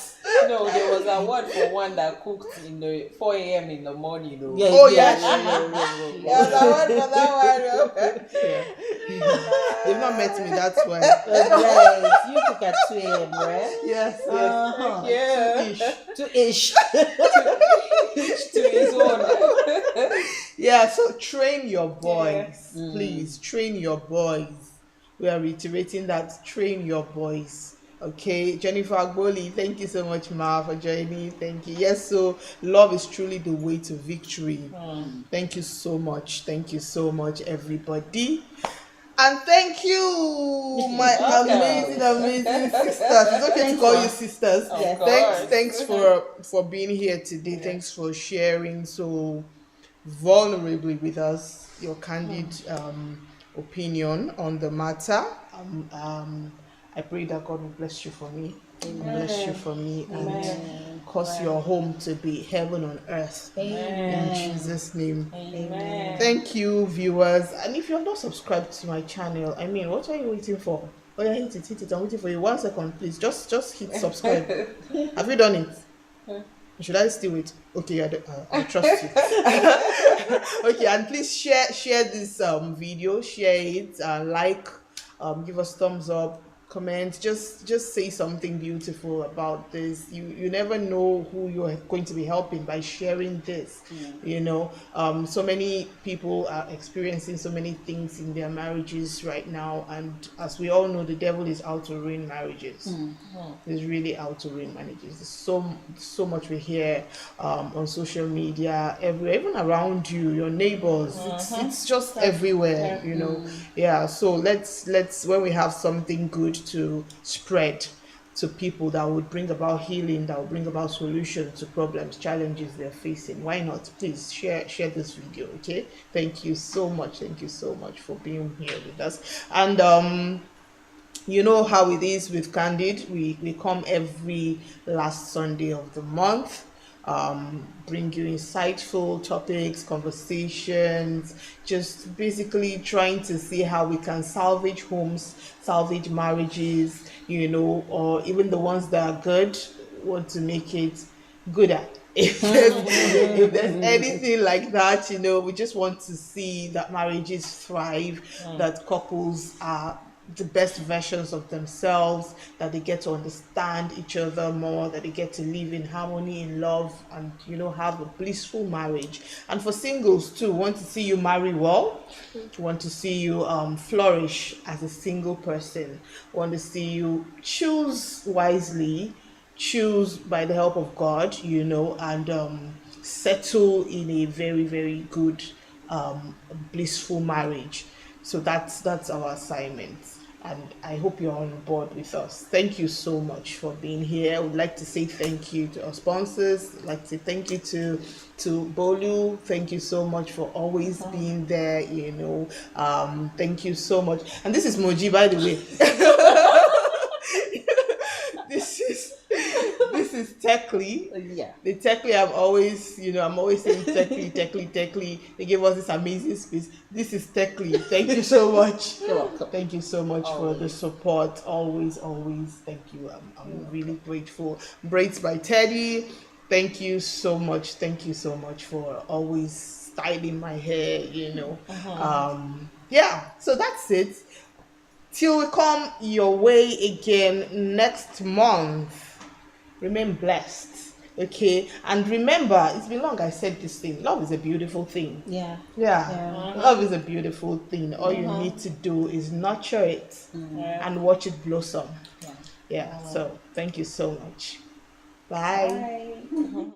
S2: No, there was a word for one that cooked in the 4 a.m. in the morning. Though.
S3: Yeah,
S1: Oh,
S3: yeah,
S1: yeah.
S3: yeah.
S2: There was a word for that one.
S1: Yeah. They've not met me, that's why.
S3: Right. You cook at 2 a.m., right?
S1: Yes, yes.
S3: Uh-huh.
S2: Yeah.
S1: Two-ish.
S3: 2-ish.
S2: To his own.
S1: Yeah, so train your boys. Please, train your boys. We are reiterating that, train your boys. Okay, Jennifer Agboli, thank you so much, Ma, for joining. Thank you. Yes, so love is truly the way to victory. Thank you so much. Thank you so much, everybody. And thank you, my
S2: Welcome.
S1: amazing sisters. It's okay to call you sisters.
S3: Yes.
S1: Thanks for being here today. Thanks for sharing so vulnerably with us your candid opinion on the matter. I pray that God will bless you for me. Bless you for me and cause your home to be heaven on earth. In Jesus' name.
S2: Amen.
S1: Thank you, viewers. And if you have not subscribed to my channel, I mean, what are you waiting for? Oh yeah, hit it. I'm waiting for you. 1 second, please. Just hit subscribe. Have you done it? Should I still wait? Okay, I trust you. Okay, and please share this video, share it, like, give us thumbs up, comment, just say something beautiful about this. You never know who you're going to be helping by sharing this. You know, so many people are experiencing so many things in their marriages right now, and as we all know, the devil is out to ruin marriages. He's really out to ruin marriages. There's so much we hear on social media, everywhere, even around you, your neighbors. It's just everywhere, you know. Yeah, so let's when we have something good to spread to people that would bring about healing, that would bring about solutions to problems, challenges they're facing, why not? Please share this video. Okay, thank you so much for being here with us. And you know how it is with Candid. We come every last Sunday of the month, bring you insightful topics, conversations, just basically trying to see how we can salvage homes, salvage marriages, you know, or even the ones that are good, want to make it gooder. If there's anything like that, you know, we just want to see that marriages thrive, that couples are the best versions of themselves, that they get to understand each other more, that they get to live in harmony, in love, and, you know, have a blissful marriage. And for singles too, want to see you marry well, want to see you flourish as a single person, want to see you choose wisely, choose by the help of God, you know, and settle in a very, very good blissful marriage. So that's our assignment, and I hope you're on board with us. Thank you so much for being here. I would like to say thank you to our sponsors. I'd like to say thank you to Bolu. Thank you so much for always being there, you know. Thank you so much. And this is Moji, by the way. This is Techly.
S3: Yeah.
S1: The Techly, I'm always saying Techly. They gave us this amazing space. This is Techly. Thank you so much.
S3: You're welcome.
S1: Thank you so much for the support. Always. Thank you. I'm really grateful. Braids by Teddy. Thank you so much. Thank you so much for always styling my hair, you know. Yeah, so that's it. Till we come your way again next month. Remain blessed, okay? And remember, it's been long I said this thing. Love is a beautiful thing.
S3: Yeah.
S1: Love is a beautiful thing. All you need to do is nurture it and watch it blossom. Yeah. So thank you so much. Bye.
S2: Bye.